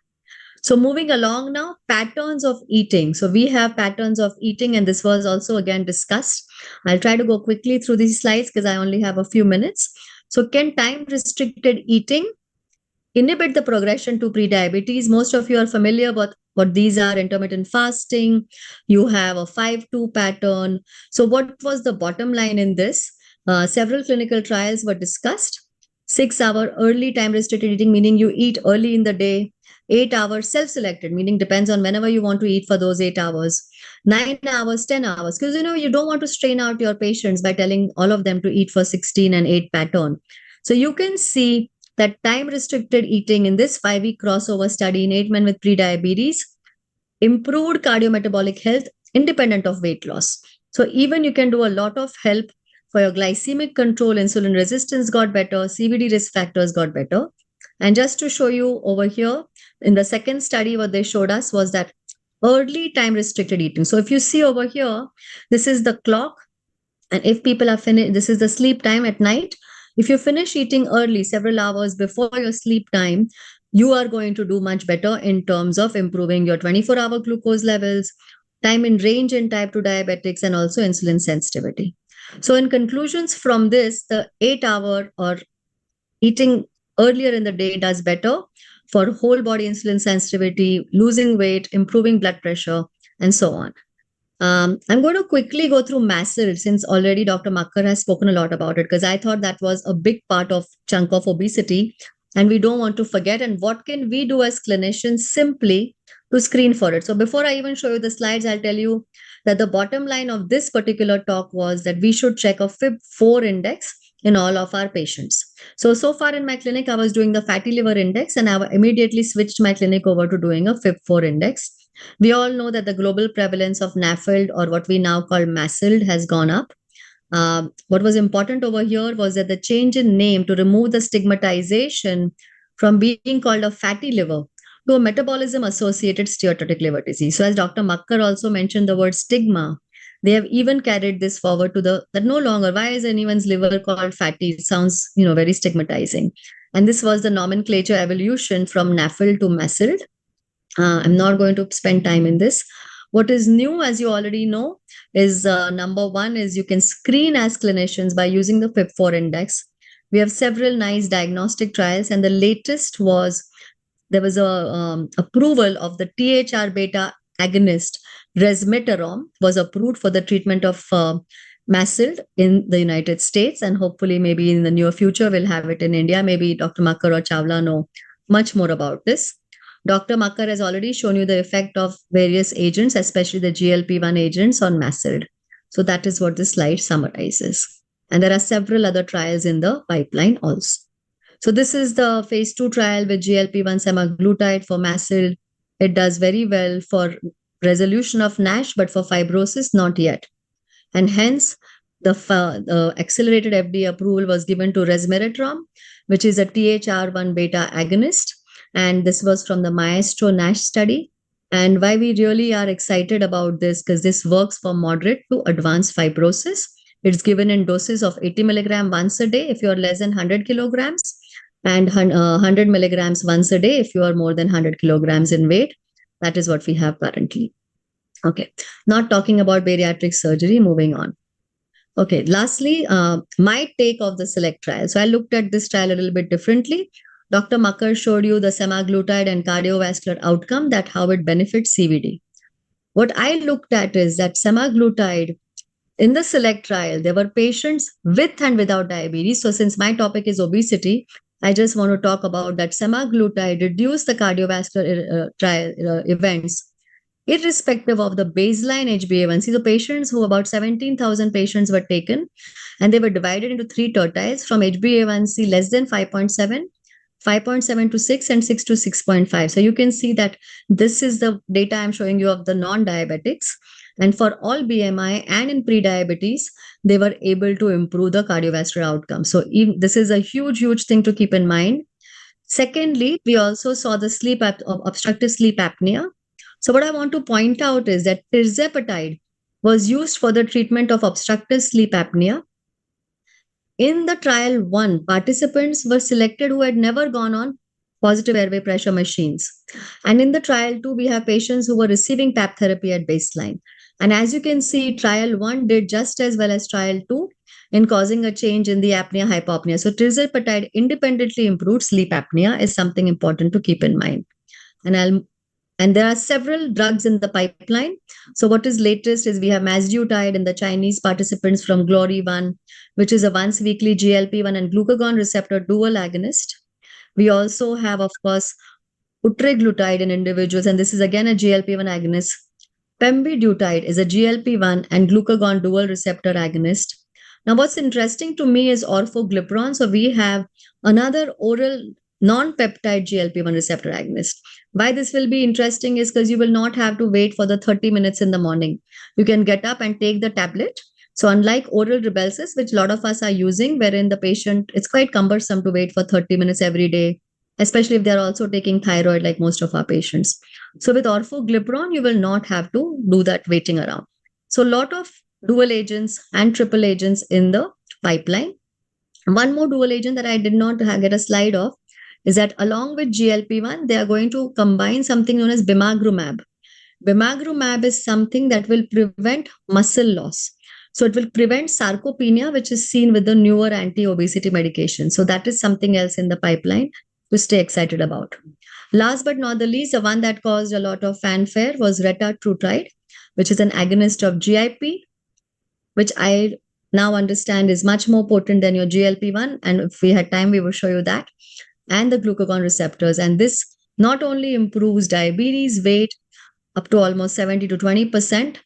So moving along now, patterns of eating. So we have patterns of eating, and this was also again discussed. I'll try to go quickly through these slides because I only have a few minutes. So can time-restricted eating inhibit the progression to prediabetes? Most of you are familiar with what these are: intermittent fasting. You have a 5-2 pattern. So what was the bottom line in this? Several clinical trials were discussed. 6-hour early time-restricted eating, meaning you eat early in the day. 8 hours self-selected, meaning depends on whenever you want to eat for those 8 hours. 9 hours, 10 hours, because you don't want to strain out your patients by telling all of them to eat for 16 and 8 pattern. So you can see that time-restricted eating in this 5-week crossover study in 8 men with prediabetes improved cardiometabolic health independent of weight loss. So even you can do a lot of help for your glycemic control, insulin resistance got better, CVD risk factors got better. And just to show you over here, in the second study, what they showed us was that early time-restricted eating. So if you see over here, this is the clock. And if people are finished, this is the sleep time at night. If you finish eating early, several hours before your sleep time, you are going to do much better in terms of improving your 24-hour glucose levels, time in range in type 2 diabetics, and also insulin sensitivity. So in conclusions from this, the 8-hour or eating earlier in the day does better for whole body insulin sensitivity, losing weight, improving blood pressure, and so on. I'm going to quickly go through MASL since already Dr. Makkar has spoken a lot about it, because I thought that was a big chunk of obesity and we don't want to forget. And what can we do as clinicians simply to screen for it? So before I even show you the slides, I'll tell you that the bottom line of this particular talk was that we should check a FIB4 index, in all of our patients. So far in my clinic, I was doing the fatty liver index, and I immediately switched my clinic over to doing a FIB4 index. We all know that the global prevalence of NAFLD, or what we now call MASLD, has gone up. What was important over here was that the change in name to remove the stigmatization from being called a fatty liver to a metabolism associated steatotic liver disease. So as Dr. Makkar also mentioned the word stigma, they have even carried this forward to that no longer, why is anyone's liver called fatty? It sounds, very stigmatizing. And this was the nomenclature evolution from NAFLD to MASLD. I'm not going to spend time in this. What is new, as you already know, is number one is you can screen as clinicians by using the FIB4 index. We have several nice diagnostic trials, and the latest was there was a approval of the THR beta agonist resmetirom was approved for the treatment of MASLD in the United States, and hopefully maybe in the near future we'll have it in India. Maybe Dr. Makkar or Chawla know much more about this. Dr. Makkar has already shown you the effect of various agents, especially the GLP-1 agents on MASLD. So that is what this slide summarizes. And there are several other trials in the pipeline also. So this is the phase 2 trial with GLP-1 semaglutide for MASLD. It does very well for resolution of NASH, but for fibrosis, not yet. And hence, the accelerated FDA approval was given to resmetirom, which is a THR1 beta agonist. And this was from the Maestro NASH study. And why we really are excited about this, because this works for moderate to advanced fibrosis. It's given in doses of 80 milligram once a day if you are less than 100 kilograms, and 100 milligrams once a day if you are more than 100 kilograms in weight. That is what we have currently. Okay, not talking about bariatric surgery, moving on. Okay, lastly, my take of the SELECT trial. So I looked at this trial a little bit differently. Dr. Makkar showed you the semaglutide and cardiovascular outcome, that how it benefits CVD. What I looked at is that semaglutide in the SELECT trial, there were patients with and without diabetes. So since my topic is obesity, I just want to talk about that semaglutide reduced the cardiovascular trial events irrespective of the baseline HbA1c. So patients who about 17,000 patients were taken, and they were divided into 3 tertiles from HbA1c less than 5.7, 5.7 to 6, and 6 to 6.5. So you can see that this is the data I'm showing you of the non-diabetics. And for all BMI and in pre-diabetes, they were able to improve the cardiovascular outcome. So this is a huge thing to keep in mind. Secondly, we also saw the obstructive sleep apnea. So what I want to point out is that tirzepatide was used for the treatment of obstructive sleep apnea. In the trial 1, participants were selected who had never gone on positive airway pressure machines. And in the trial 2, we have patients who were receiving PAP therapy at baseline. And as you can see, trial 1 did just as well as trial 2 in causing a change in the apnea-hypopnea. So tirzepatide independently improved sleep apnea is something important to keep in mind. And there are several drugs in the pipeline. So what is latest is we have mazdutide in the Chinese participants from Glory 1, which is a once weekly GLP-1 and glucagon receptor dual agonist. We also have, of course, utriglutide in individuals, and this is again a GLP-1 agonist. Pemvidutide is a GLP-1 and glucagon dual receptor agonist. Now, what's interesting to me is orforglipron. So we have another oral non-peptide GLP-1 receptor agonist. Why this will be interesting is because you will not have to wait for the 30 minutes in the morning. You can get up and take the tablet. So unlike oral Rybelsus, which a lot of us are using, wherein the patient, it's quite cumbersome to wait for 30 minutes every day, especially if they're also taking thyroid like most of our patients. So with orforglipron, you will not have to do that waiting around. So a lot of dual agents and triple agents in the pipeline. One more dual agent that I did not get a slide of is that along with GLP-1, they are going to combine something known as bimagrumab. Bimagrumab is something that will prevent muscle loss. So it will prevent sarcopenia, which is seen with the newer anti-obesity medication. So that is something else in the pipeline to stay excited about. Last but not the least, the one that caused a lot of fanfare was retatrutide, which is an agonist of GIP, which I now understand is much more potent than your GLP-1. And if we had time, we will show you that. And the glucagon receptors. And this not only improves diabetes, weight up to almost 70 to 20%.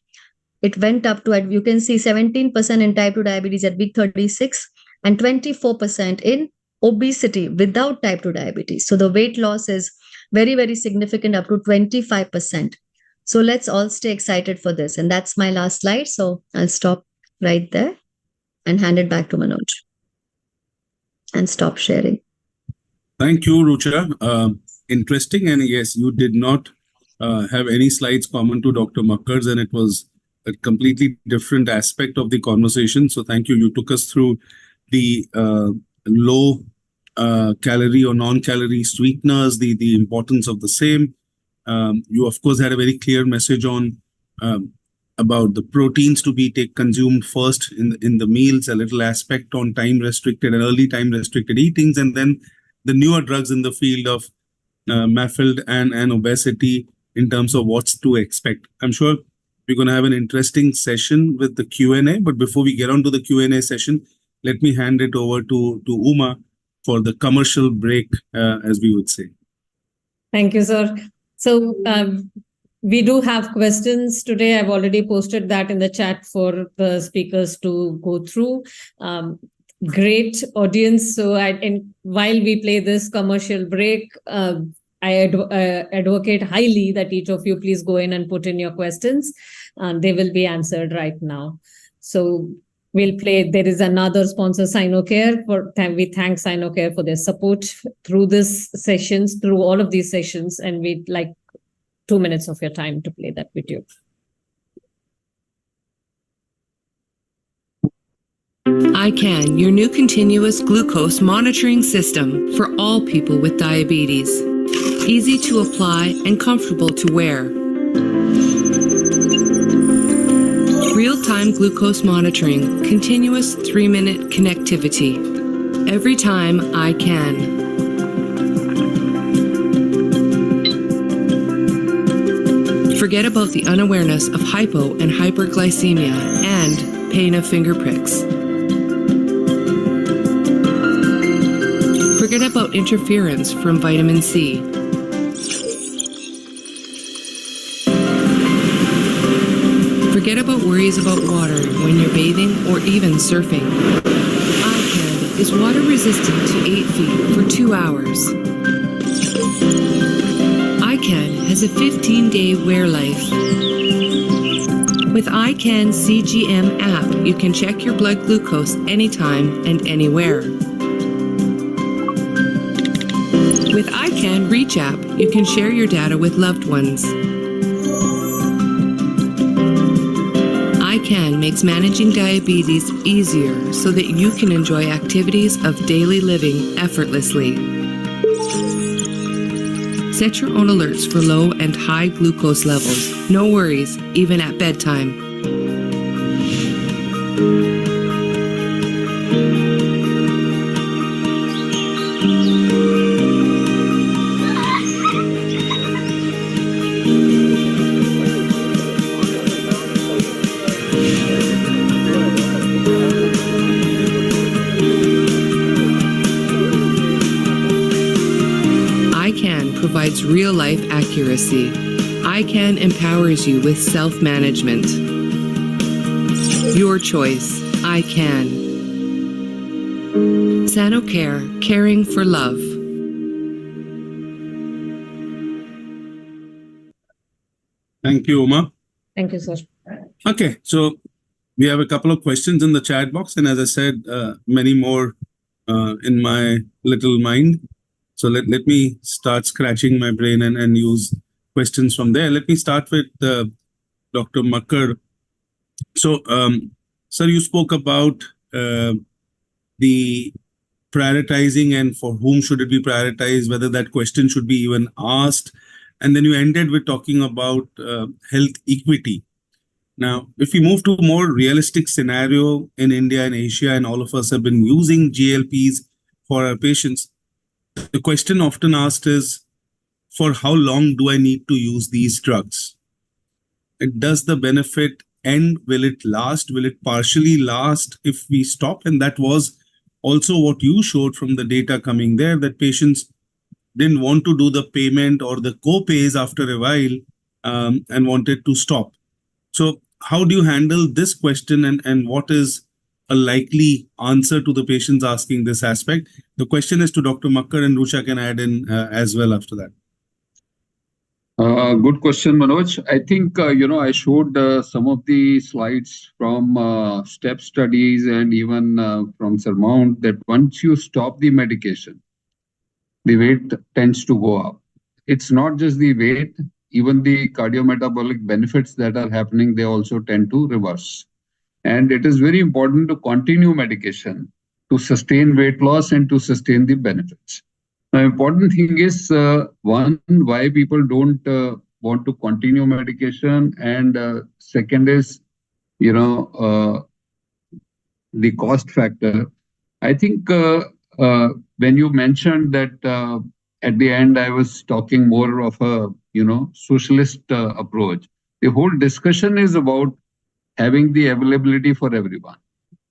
It went up to, you can see 17% in type 2 diabetes at week 36 and 24% in obesity without type 2 diabetes. So the weight loss is very, very significant, up to 25%. So let's all stay excited for this. And that's my last slide. So I'll stop right there and hand it back to Manoj and stop sharing. Thank you, Rucha. Interesting. And yes, you did not have any slides common to Dr. Makkar's, and it was a completely different aspect of the conversation. So thank you. You took us through the low calorie or non-calorie sweeteners, the importance of the same. You, of course, had a very clear message on about the proteins to be consumed first in the meals, a little aspect on time-restricted and early time-restricted eatings, and then the newer drugs in the field of MAFLD and obesity in terms of what's to expect. I'm sure we're going to have an interesting session with the Q&A, but before we get on to the Q&A session, let me hand it over to Uma for the commercial break, as we would say. Thank you, sir. So we do have questions today. I've already posted that in the chat for the speakers to go through. Great audience. So while we play this commercial break, I advocate highly that each of you please go in and put in your questions. They will be answered right now. So we'll play. There is another sponsor, Sinocare. We thank Sinocare for their support through this sessions, through all of these sessions, and we'd like 2 minutes of your time to play that video. iCan, your new continuous glucose monitoring system for all people with diabetes. Easy to apply and comfortable to wear. Real-time glucose monitoring, continuous 3-minute connectivity. Every time iCan. Forget about the unawareness of hypo and hyperglycemia and pain of finger pricks. Forget about interference from vitamin C. Forget about worries about water when you're bathing or even surfing. iCan is water resistant to 8 feet for 2 hours. iCan has a 15-day wear life. With iCan CGM app, you can check your blood glucose anytime and anywhere. With iCan Reach app, you can share your data with loved ones. iCan makes managing diabetes easier so that you can enjoy activities of daily living effortlessly. Set your own alerts for low and high glucose levels. No worries, even at bedtime. iCan provides real-life accuracy. iCan empowers you with self-management. Your choice, iCan. Sinocare, caring for love. Thank you, Uma. Thank you, sir. Okay, so we have a couple of questions in the chat box, and as I said, many more in my little mind. So let me start scratching my brain and use questions from there. Let me start with Dr. Makkar. So, sir, you spoke about the prioritizing and for whom should it be prioritized, whether that question should be even asked. And then you ended with talking about health equity. Now, if we move to a more realistic scenario in India and Asia, and all of us have been using GLPs for our patients, the question often asked is, for how long do I need to use these drugs? Does the benefit end? Will it last? Will it partially last if we stop? And that was also what you showed from the data coming there, that patients didn't want to do the payment or the co-pays after a while and wanted to stop. So how do you handle this question, and what is a likely answer to the patients asking this aspect. The question is to Dr. Makkar, and Rucha can add in as well after that. Good question, Manoj. I think, I showed some of the slides from STEP studies and even from Surmount that once you stop the medication, the weight tends to go up. It's not just the weight, even the cardiometabolic benefits that are happening, they also tend to reverse. And it is very important to continue medication to sustain weight loss and to sustain the benefits. The important thing is, one, why people don't want to continue medication, and second is, the cost factor. I think when you mentioned that at the end, I was talking more of a, socialist approach. The whole discussion is about having the availability for everyone.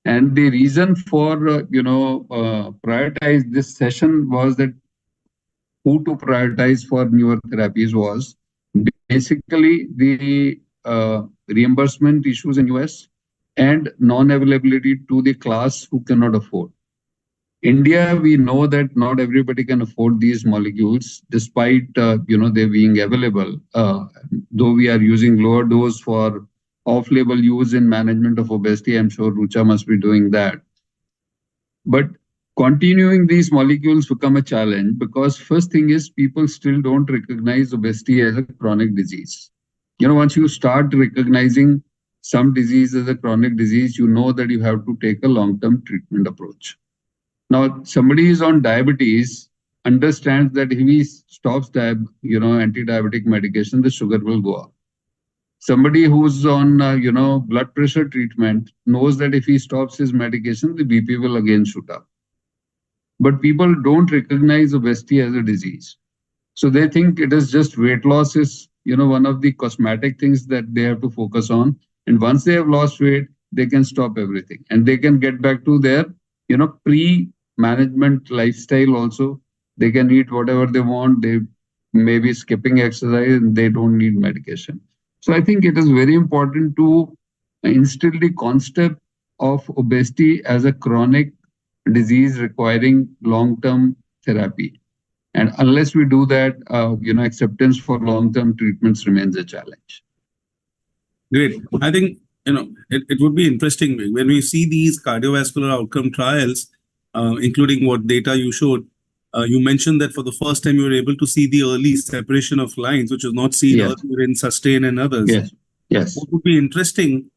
And the reason for, prioritize this session was that who to prioritize for newer therapies was basically the reimbursement issues in US and non-availability to the class who cannot afford. India, we know that not everybody can afford these molecules, despite they being available. Though we are using lower dose for off-label use in management of obesity, I'm sure Rucha must be doing that. But continuing these molecules become a challenge because first thing is people still don't recognize obesity as a chronic disease. Once you start recognizing some disease as a chronic disease, you know that you have to take a long-term treatment approach. Now, somebody is on diabetes, understands that if he stops anti-diabetic medication, the sugar will go up. Somebody who's on, blood pressure treatment knows that if he stops his medication, the BP will again shoot up. But people don't recognize obesity as a disease. So they think it is just weight loss is, one of the cosmetic things that they have to focus on. And once they have lost weight, they can stop everything. And they can get back to their, pre-management lifestyle also. They can eat whatever they want. They may be skipping exercise and they don't need medication. So I think it is very important to instill the concept of obesity as a chronic disease requiring long-term therapy. And unless we do that, acceptance for long-term treatments remains a challenge. Great. I think, it would be interesting when we see these cardiovascular outcome trials, including what data you showed. You mentioned that for the first time you were able to see the early separation of lines, which was not seen earlier in SUSTAIN and others. Yes. What would be interesting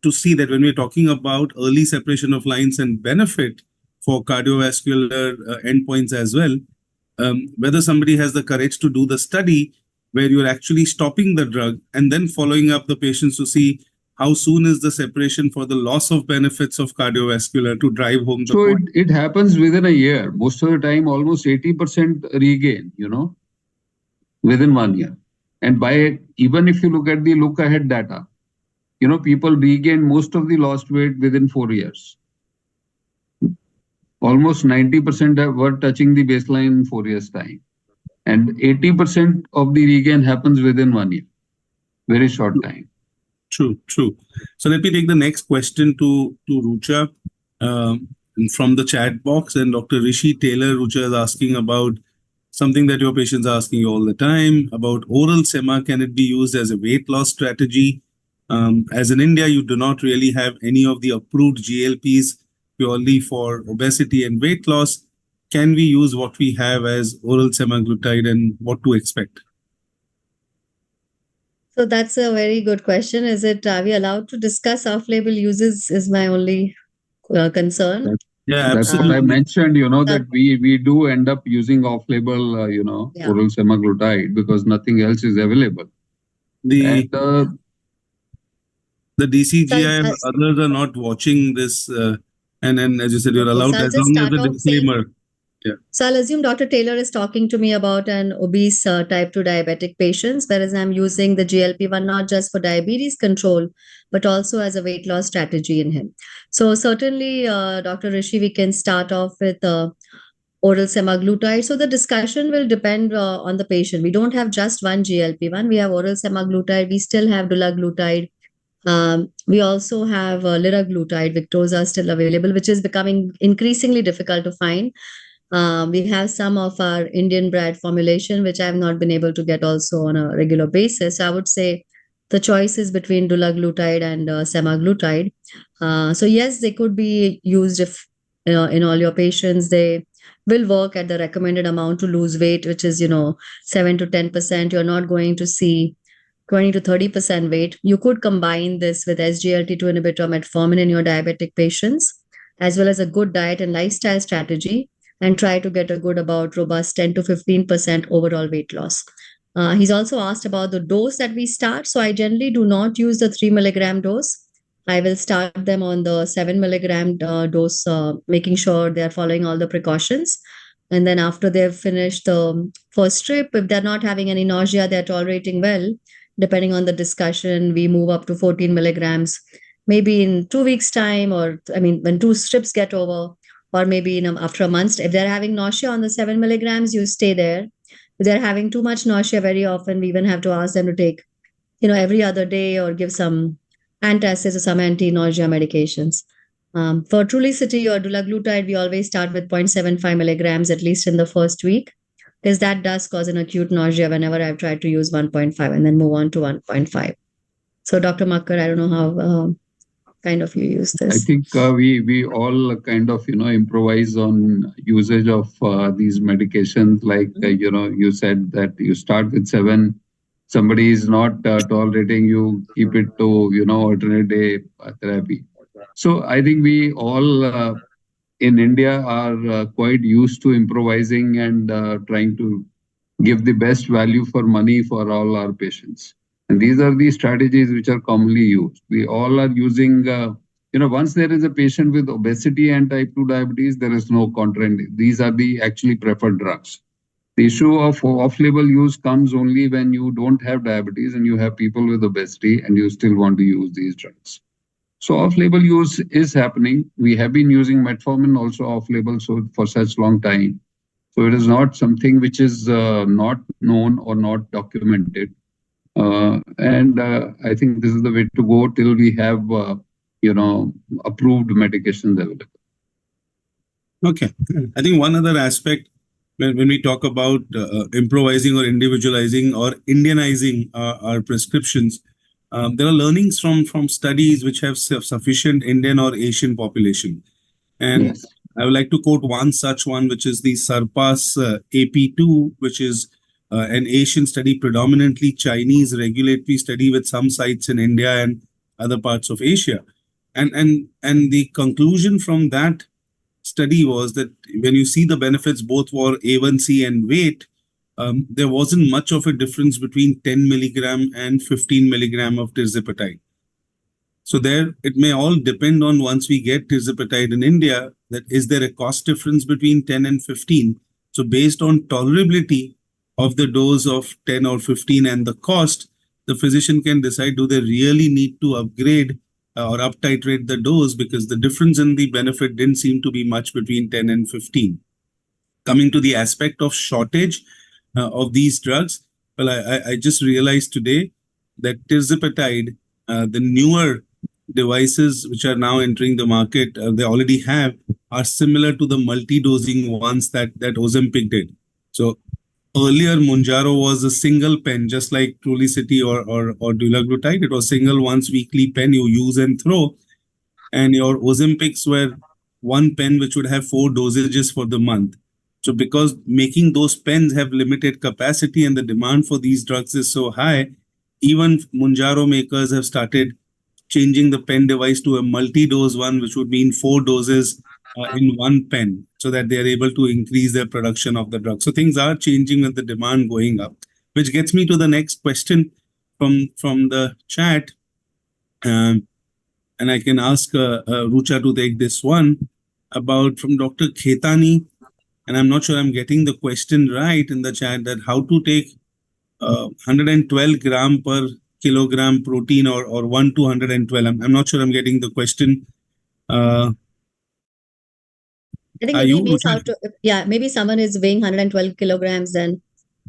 to see that when we're talking about early separation of lines and benefit for cardiovascular endpoints as well, whether somebody has the courage to do the study where you're actually stopping the drug and then following up the patients to see how soon is the separation for the loss of benefits of cardiovascular to drive home the point. It happens within a year. Most of the time, almost 80% regain, within 1 year. And even if you look at the look ahead data, people regain most of the lost weight within 4 years. Almost 90% were touching the baseline in 4 years' time. And 80% of the regain happens within 1 year. Very short time. True. So let me take the next question to Rucha from the chat box. And Dr. Rishi Taylor, Rucha is asking about something that your patients are asking you all the time about oral sema. Can it be used as a weight loss strategy? As in India, you do not really have any of the approved GLPs purely for obesity and weight loss. Can we use what we have as oral semaglutide and what to expect? So that's a very good question. Are we allowed to discuss off-label uses is my only concern. Yeah, that's absolutely. what I mentioned, that we do end up using off-label, oral semaglutide because nothing else is available. The DCGI and others are not watching this. And as you said, you're allowed as long as the disclaimer. So I'll assume Dr. Taylor is talking to me about an obese type 2 diabetic patients, whereas I'm using the GLP-1 not just for diabetes control, but also as a weight loss strategy in him. So certainly, Dr. Rishi, we can start off with oral semaglutide. So the discussion will depend on the patient. We don't have just one GLP-1. We have oral semaglutide. We still have dulaglutide. We also have liraglutide, Victoza still available, which is becoming increasingly difficult to find. We have some of our Indian bred formulation, which I have not been able to get also on a regular basis. I would say the choice is between dulaglutide and semaglutide. So yes, they could be used if in all your patients. They will work at the recommended amount to lose weight, which is 7 to 10%. You're not going to see 20 to 30% weight. You could combine this with SGLT2 inhibitor metformin in your diabetic patients, as well as a good diet and lifestyle strategy, and try to get a good about robust 10 to 15% overall weight loss. He's also asked about the dose that we start. So I generally do not use the 3 milligram dose. I will start them on the 7 milligram dose, making sure they are following all the precautions. And then after they've finished the first strip, if they're not having any nausea, they're tolerating well, depending on the discussion, we move up to 14 milligrams, maybe in 2 weeks' time, or when 2 strips get over, or maybe after a month. If they're having nausea on the 7 milligrams, you stay there. If they're having too much nausea, very often we even have to ask them to take, every other day, or give some antacids or some anti-nausea medications. For Trulicity or dulaglutide, we always start with 0.75 milligrams, at least in the first week, because that does cause an acute nausea whenever I've tried to use 1.5 and then move on to 1.5. So Dr. Makkar, I don't know how kind of you use this. I think we all kind of improvise on usage of these medications. Like you said that you start with 7. Somebody is not tolerating, you keep it to alternate day therapy. So I think we all in India are quite used to improvising and trying to give the best value for money for all our patients. And these are the strategies which are commonly used. We all are using, once there is a patient with obesity and type 2 diabetes, there is no contraindication. These are the actually preferred drugs. The issue of off-label use comes only when you don't have diabetes and you have people with obesity and you still want to use these drugs. So off-label use is happening. We have been using metformin also off-label for such long time. So it is not something which is not known or not documented. And I think this is the way to go till we have, approved medications available. Okay. I think one other aspect when we talk about improvising or individualizing or Indianizing our prescriptions, there are learnings from studies which have sufficient Indian or Asian population. And Yes. I would like to quote one such one, which is the Surpass AP2, which is an Asian study, predominantly Chinese regulatory study with some sites in India and other parts of Asia. And the conclusion from that study was that when you see the benefits both for A1C and weight, there wasn't much of a difference between 10 milligram and 15 milligram of tirzepatide. So there, it may all depend on once we get tirzepatide in India, that is there a cost difference between 10 and 15? So based on tolerability of the dose of 10 or 15 and the cost, the physician can decide, do they really need to upgrade or up titrate the dose, because the difference in the benefit didn't seem to be much between 10 and 15. Coming to the aspect of shortage of these drugs, well, I just realized today that tirzepatide, the newer devices which are now entering the market, they already have, are similar to the multi-dosing ones that Ozempic did. So earlier, Mounjaro was a single pen, just like Trulicity or dulaglutide. It was single once weekly pen you use and throw. And your Ozempics were one pen which would have 4 dosages for the month. So because making those pens have limited capacity and the demand for these drugs is so high, even Mounjaro makers have started changing the pen device to a multi-dose one, which would mean 4 doses in one pen, so that they are able to increase their production of the drug. So things are changing with the demand going up, which gets me to the next question from the chat. And I can ask Rucha to take this one about from Dr. Khetani. And I'm not sure I'm getting the question right in the chat, that how to take 112 gram per kilogram protein or 1 to 112. I'm not sure I'm getting the question. I think maybe it means how to, maybe someone is weighing 112 kilograms, then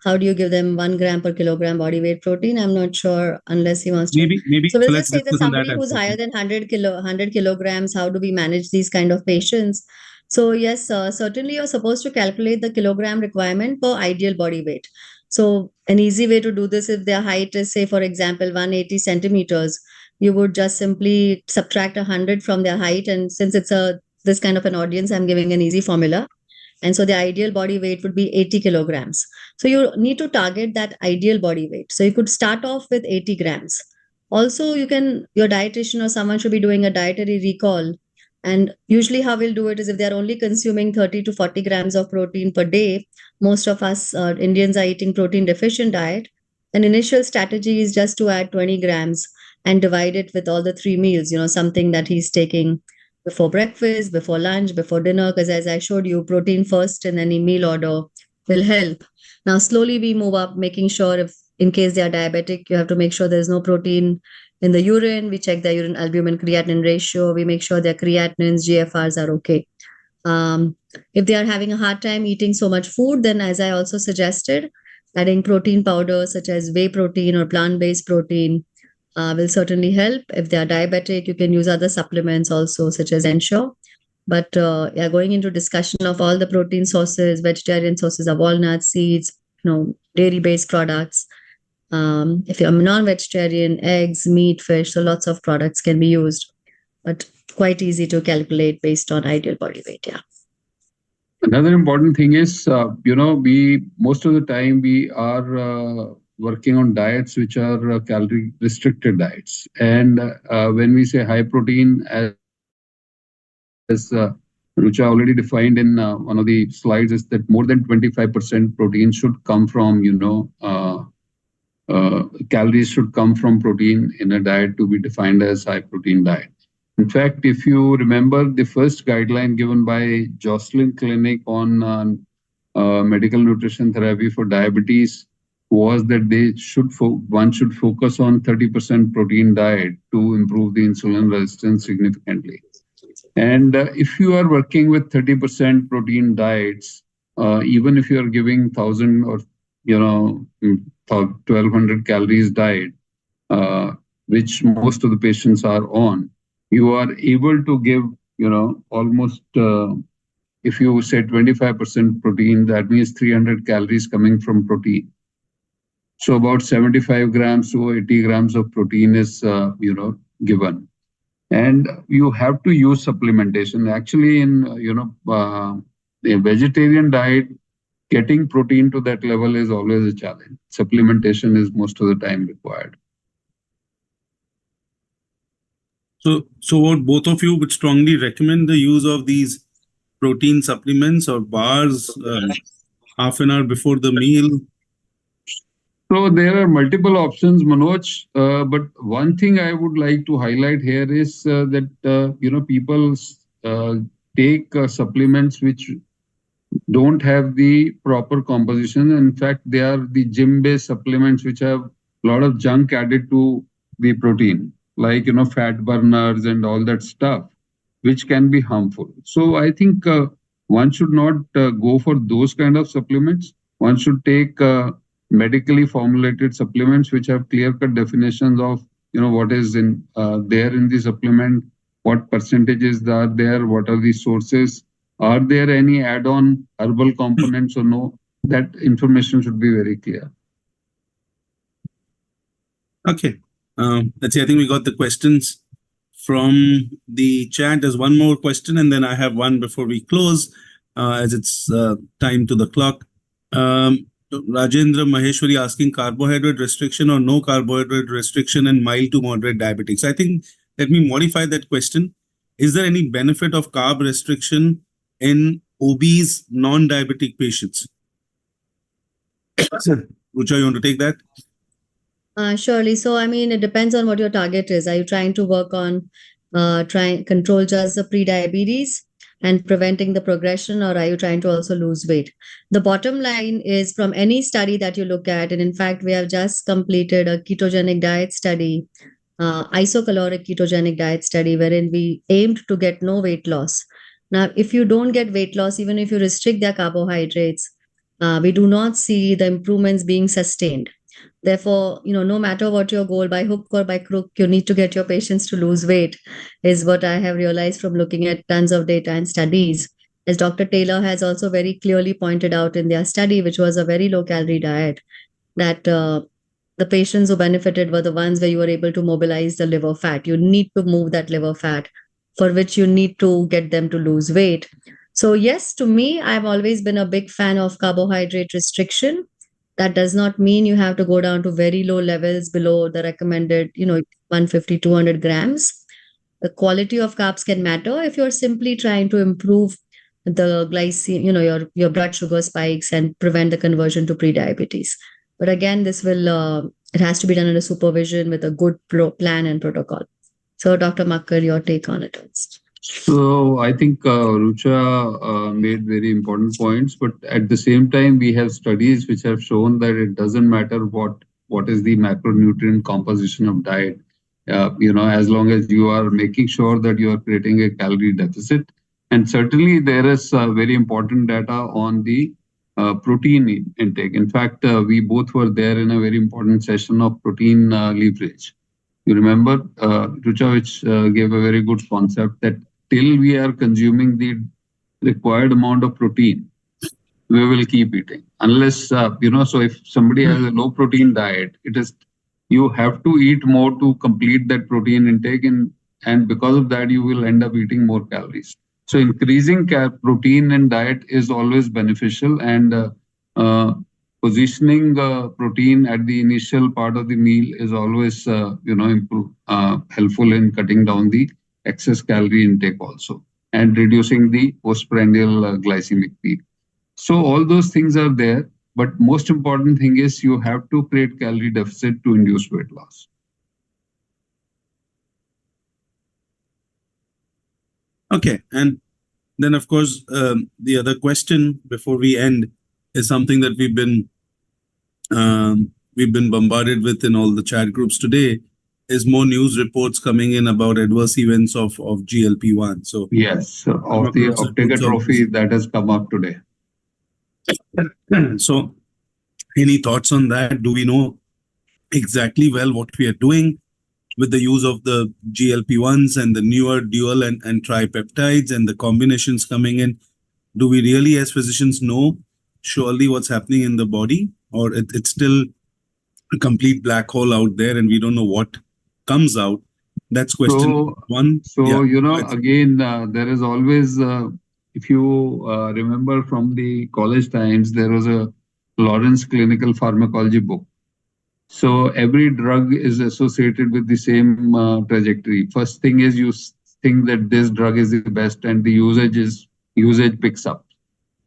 how do you give them 1 gram per kilogram body weight protein? I'm not sure unless he wants to. Maybe. So we'll let's just say that discuss on that somebody who's aspect. higher than 100 kilograms, how do we manage these kind of patients? So yes, certainly you're supposed to calculate the kilogram requirement per ideal body weight. So an easy way to do this, if their height is, say, for example, 180 centimeters, you would just simply subtract 100 from their height. And since it's this kind of an audience, I'm giving an easy formula. And so the ideal body weight would be 80 kilograms. So you need to target that ideal body weight. So you could start off with 80 grams. Also, your dietitian or someone should be doing a dietary recall. And usually how we'll do it is if they're only consuming 30 to 40 grams of protein per day, most of us Indians are eating protein deficient diet. An initial strategy is just to add 20 grams and divide it with all the 3 meals, something that he's taking before breakfast, before lunch, before dinner, because as I showed you, protein first in any meal order will help. Now, slowly we move up, making sure if in case they are diabetic, you have to make sure there's no protein in the urine. We check the urine albumin creatinine ratio. We make sure their creatinines, GFRs are okay. If they are having a hard time eating so much food, then as I also suggested, adding protein powders such as whey protein or plant-based protein will certainly help. If they are diabetic, you can use other supplements also, such as Ensure. But yeah, going into discussion of all the protein sources, vegetarian sources are walnuts, seeds, dairy-based products. If you're non-vegetarian, eggs, meat, fish, so lots of products can be used, but quite easy to calculate based on ideal body weight. Yeah. Another important thing is, we most of the time we are working on diets which are calorie restricted diets, and when we say high protein, as Rucha already defined in one of the slides, is that more than 25% protein should come from, calories should come from protein in a diet to be defined as high protein diet. In fact, if you remember, the first guideline given by Jocelyn Clinic on medical nutrition therapy for diabetes was that one should focus on 30% protein diet to improve the insulin resistance significantly. And if you are working with 30% protein diets, even if you are giving 1,000 or 1,200 calories diet, which most of the patients are on, you are able to give, almost, if you say 25% protein, that means 300 calories coming from protein. So about 75 grams to 80 grams of protein is, given. And you have to use supplementation. Actually, in, a vegetarian diet, getting protein to that level is always a challenge. Supplementation is most of the time required. So what both of you would strongly recommend the use of these protein supplements or bars half an hour before the meal? So there are multiple options, Manoj. But one thing I would like to highlight here is that people take supplements which don't have the proper composition. In fact, they are the gym-based supplements which have a lot of junk added to the protein, like fat burners and all that stuff, which can be harmful. So I think one should not go for those kind of supplements. One should take medically formulated supplements which have clear-cut definitions of what is in there in the supplement, what percentages are there, what are the sources, are there any add-on herbal components or no. That information should be very clear. Okay. Let's see. I think we got the questions from the chat. There's one more question, and then I have one before we close, as it's time to the clock. Rajendra Maheshwari asking carbohydrate restriction or no carbohydrate restriction in mild to moderate diabetics. I think let me modify that question. Is there any benefit of carb restriction in obese non-diabetic patients? Rucha, you want to take that? Surely. So, it depends on what your target is. Are you trying to work on control just the pre-diabetes and preventing the progression, or are you trying to also lose weight? The bottom line is, from any study that you look at, and in fact, we have just completed a ketogenic diet study, isocaloric ketogenic diet study, wherein we aimed to get no weight loss. Now, if you don't get weight loss, even if you restrict their carbohydrates, we do not see the improvements being sustained. Therefore, no matter what your goal, by hook or by crook, you need to get your patients to lose weight, is what I have realized from looking at tons of data and studies. As Dr. Taylor has also very clearly pointed out in their study, which was a very low calorie diet, that the patients who benefited were the ones where you were able to mobilize the liver fat. You need to move that liver fat, for which you need to get them to lose weight. So, yes, to me, I've always been a big fan of carbohydrate restriction. That does not mean you have to go down to very low levels below the recommended, 150, 200 grams. The quality of carbs can matter if you're simply trying to improve the glycemic, your blood sugar spikes and prevent the conversion to prediabetes. But again, this will, it has to be done under supervision with a good plan and protocol. So, Dr. Makkar, your take on it first. So I think Rucha made very important points, but at the same time, we have studies which have shown that it doesn't matter what is the macronutrient composition of diet. As long as you are making sure that you are creating a calorie deficit, and certainly there is very important data on the protein intake. In fact, we both were there in a very important session of protein leverage. You remember, Rucha, which gave a very good concept that till we are consuming the required amount of protein, we will keep eating. Unless, so if somebody has a low protein diet, you have to eat more to complete that protein intake. And because of that, you will end up eating more calories. So increasing protein in diet is always beneficial, and positioning protein at the initial part of the meal is always, helpful in cutting down the excess calorie intake also, and reducing the postprandial glycemic peak. So all those things are there, but most important thing is you have to create calorie deficit to induce weight loss. Okay, and then of course the other question before we end is something that we've been bombarded with in all the chat groups today. Is more news reports coming in about adverse events of GLP-1. So yes, of the optic that has come up today. So any thoughts on that? Do we know exactly well what we are doing with the use of the GLP-1s and the newer dual and tripeptides and the combinations coming in? Do we really as physicians know surely what's happening in the body, or it's still a complete black hole out there and we don't know what comes out? That's question one. So, again, there is always, if you remember from the college times, there was a Lawrence clinical pharmacology book. So every drug is associated with the same trajectory. First thing is you think that this drug is the best, and the usage picks up.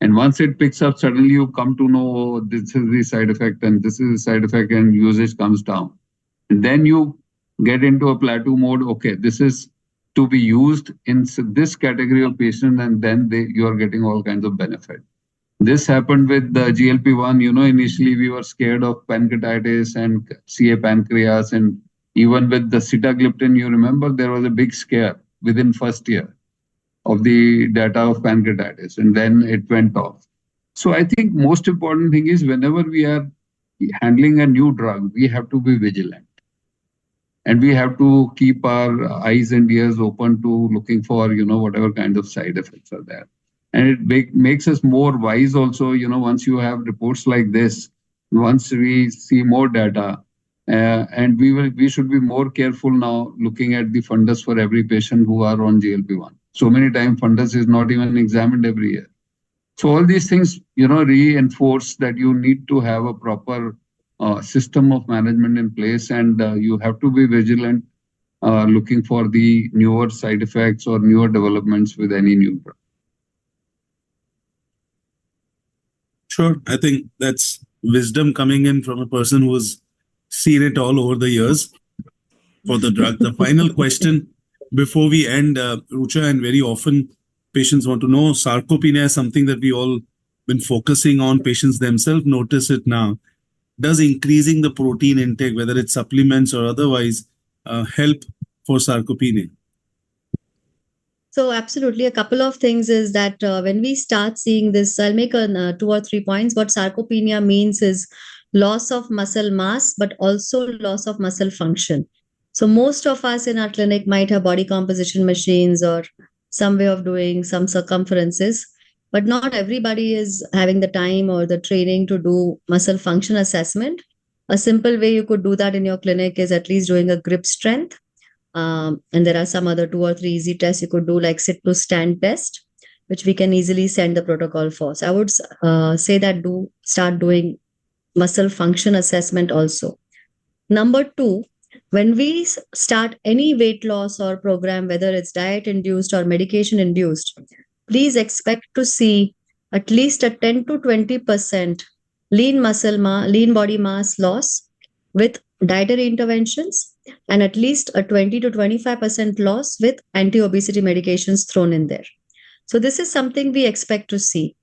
And once it picks up, suddenly you come to know this is the side effect and this is the side effect, and usage comes down. And then you get into a plateau mode. Okay, this is to be used in this category of patient, and then you are getting all kinds of benefit. This happened with the GLP-1. Initially we were scared of pancreatitis and CA pancreas, and even with the sitagliptin, you remember there was a big scare within first year of the data of pancreatitis, and then it went off. So I think most important thing is whenever we are handling a new drug, we have to be vigilant. And we have to keep our eyes and ears open to looking for, whatever kind of side effects are there. And it makes us more wise also, once you have reports like this, once we see more data, and we should be more careful now looking at the fundus for every patient who are on GLP-1. So many times fundus is not even examined every year. So all these things, reinforce that you need to have a proper system of management in place, and you have to be vigilant looking for the newer side effects or newer developments with any new drug. Sure. I think that's wisdom coming in from a person who's seen it all over the years for the drug. The final question before we end, Rucha, and very often patients want to know, sarcopenia is something that we all been focusing on. Patients themselves notice it now. Does increasing the protein intake, whether it's supplements or otherwise, help for sarcopenia? So absolutely, a couple of things is that when we start seeing this, I'll make 2 or 3 points. What sarcopenia means is loss of muscle mass, but also loss of muscle function. So most of us in our clinic might have body composition machines or some way of doing some circumferences, but not everybody is having the time or the training to do muscle function assessment. A simple way you could do that in your clinic is at least doing a grip strength. And there are some other 2 or 3 easy tests you could do, like sit to stand test, which we can easily send the protocol for. So I would say that start doing muscle function assessment also. Number 2, when we start any weight loss or program, whether it's diet induced or medication induced, please expect to see at least a 10 to 20% lean body mass loss with dietary interventions, and at least a 20 to 25% loss with anti-obesity medications thrown in there. So this is something we expect to see.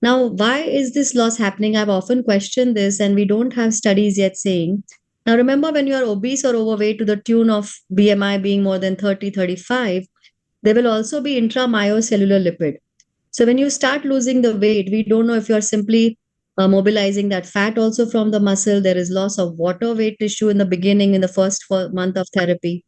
Now, why is this loss happening? I've often questioned this, and we don't have studies yet saying. Now, remember, when you are obese or overweight to the tune of BMI being more than 30, 35, there will also be intramyocellular lipid. So when you start losing the weight, we don't know if you're simply mobilizing that fat also from the muscle. There is loss of water weight tissue in the beginning, in the first month of therapy.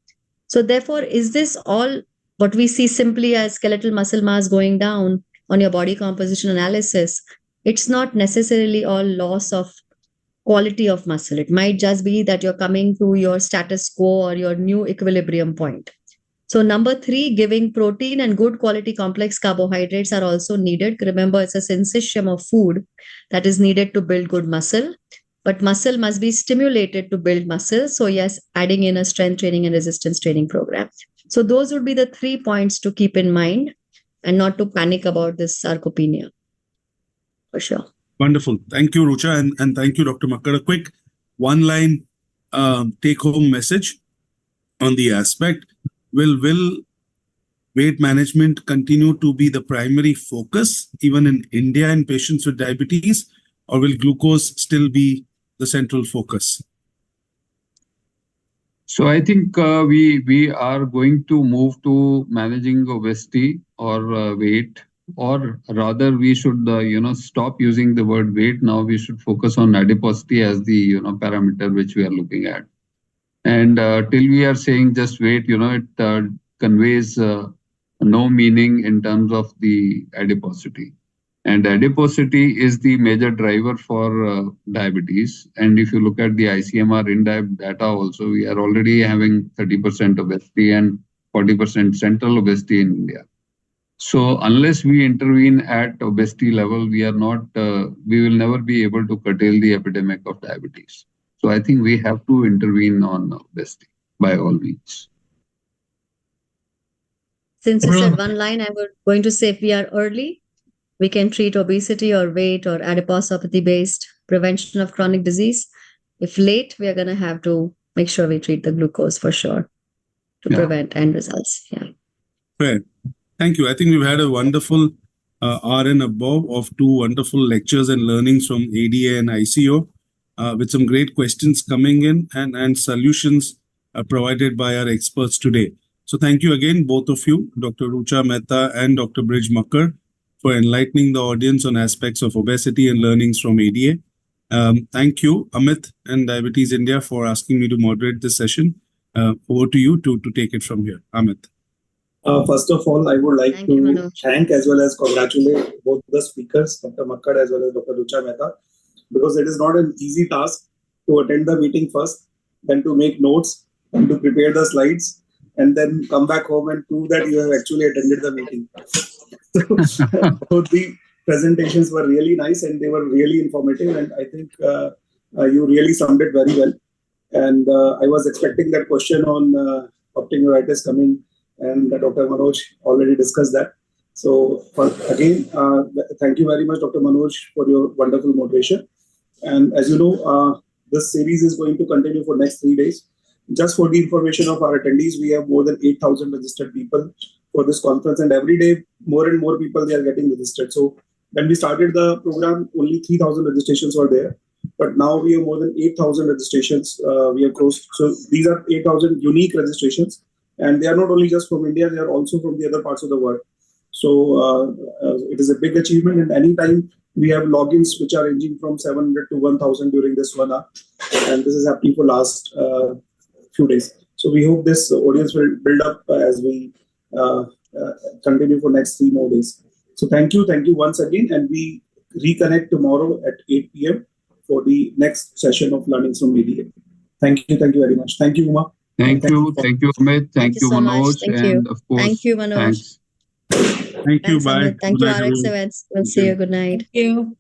So therefore, is this all what we see simply as skeletal muscle mass going down on your body composition analysis? It's not necessarily all loss of quality of muscle. It might just be that you're coming to your status quo or your new equilibrium point. So number 3, giving protein and good quality complex carbohydrates are also needed. Remember, it's a syncytium of food that is needed to build good muscle, but muscle must be stimulated to build muscle. So yes, adding in a strength training and resistance training program. So those would be the 3 points to keep in mind and not to panic about this sarcopenia. For sure. Wonderful. Thank you, Rucha, and thank you, Dr. Makkar. A quick one-line take-home message on the aspect. Will weight management continue to be the primary focus even in India in patients with diabetes, or will glucose still be the central focus? So I think we are going to move to managing obesity or weight, or rather we should stop using the word weight. Now we should focus on adiposity as the parameter which we are looking at. And till we are saying just weight, it conveys no meaning in terms of the adiposity. And adiposity is the major driver for diabetes. And if you look at the ICMR INDIAB data also, we are already having 30% obesity and 40% central obesity in India. So unless we intervene at obesity level, we will never be able to curtail the epidemic of diabetes. So I think we have to intervene on obesity by all means. Since you said one line, I was going to say if we are early, we can treat obesity or weight or adiposopathy-based prevention of chronic disease. If late, we are going to have to make sure we treat the glucose for sure to prevent end results. Yeah. Fair. Thank you. I think we've had a wonderful hour and above of 2 wonderful lectures and learnings from ADA and ICO. With some great questions coming in and solutions provided by our experts today. So thank you again, both of you, Dr. Rucha Mehta and Dr. Brij Makkar, for enlightening the audience on aspects of obesity and learnings from ADA. Thank you, Amit and Diabetes India, for asking me to moderate this session. Over to you to take it from here. Amit. First of all, I would like to thank as well as congratulate both the speakers, Dr. Makkar as well as Dr. Rucha Mehta, because it is not an easy task to attend the meeting first, then to make notes and to prepare the slides, and then come back home and prove that you have actually attended the meeting. So, both the presentations were really nice and they were really informative, and I think you really summed it very well. And I was expecting that question on optic neuritis coming, and Dr. Manoj already discussed that. So again, thank you very much, Dr. Manoj, for your wonderful moderation. And as you know, this series is going to continue for next 3 days. Just for the information of our attendees, we have more than 8,000 registered people for this conference, and every day more and more people they are getting registered. So when we started the program, only 3,000 registrations were there, but now we have more than 8,000 registrations we have closed. So these are 8,000 unique registrations, And they are not only just from India, they are also from the other parts of the world. So it is a big achievement, and anytime we have logins which are ranging from 700 to 1000 during this 1 hour, and this is happening for last few days. So we hope this audience will build up as we continue for next 3 more days. So thank you once again, and we reconnect tomorrow at 8 p.m. for the next session of Learnings from ADA. Thank you very much. Thank you, Uma. Thank you, Amit. Thank you, so much. Manoj. Thank you. And of course, Thank you, Manoj. thanks. Thank you. Thanks, Bye. Amit. Thank Good you, night, RX everyone. Events. We'll see you. Good night. Thank you.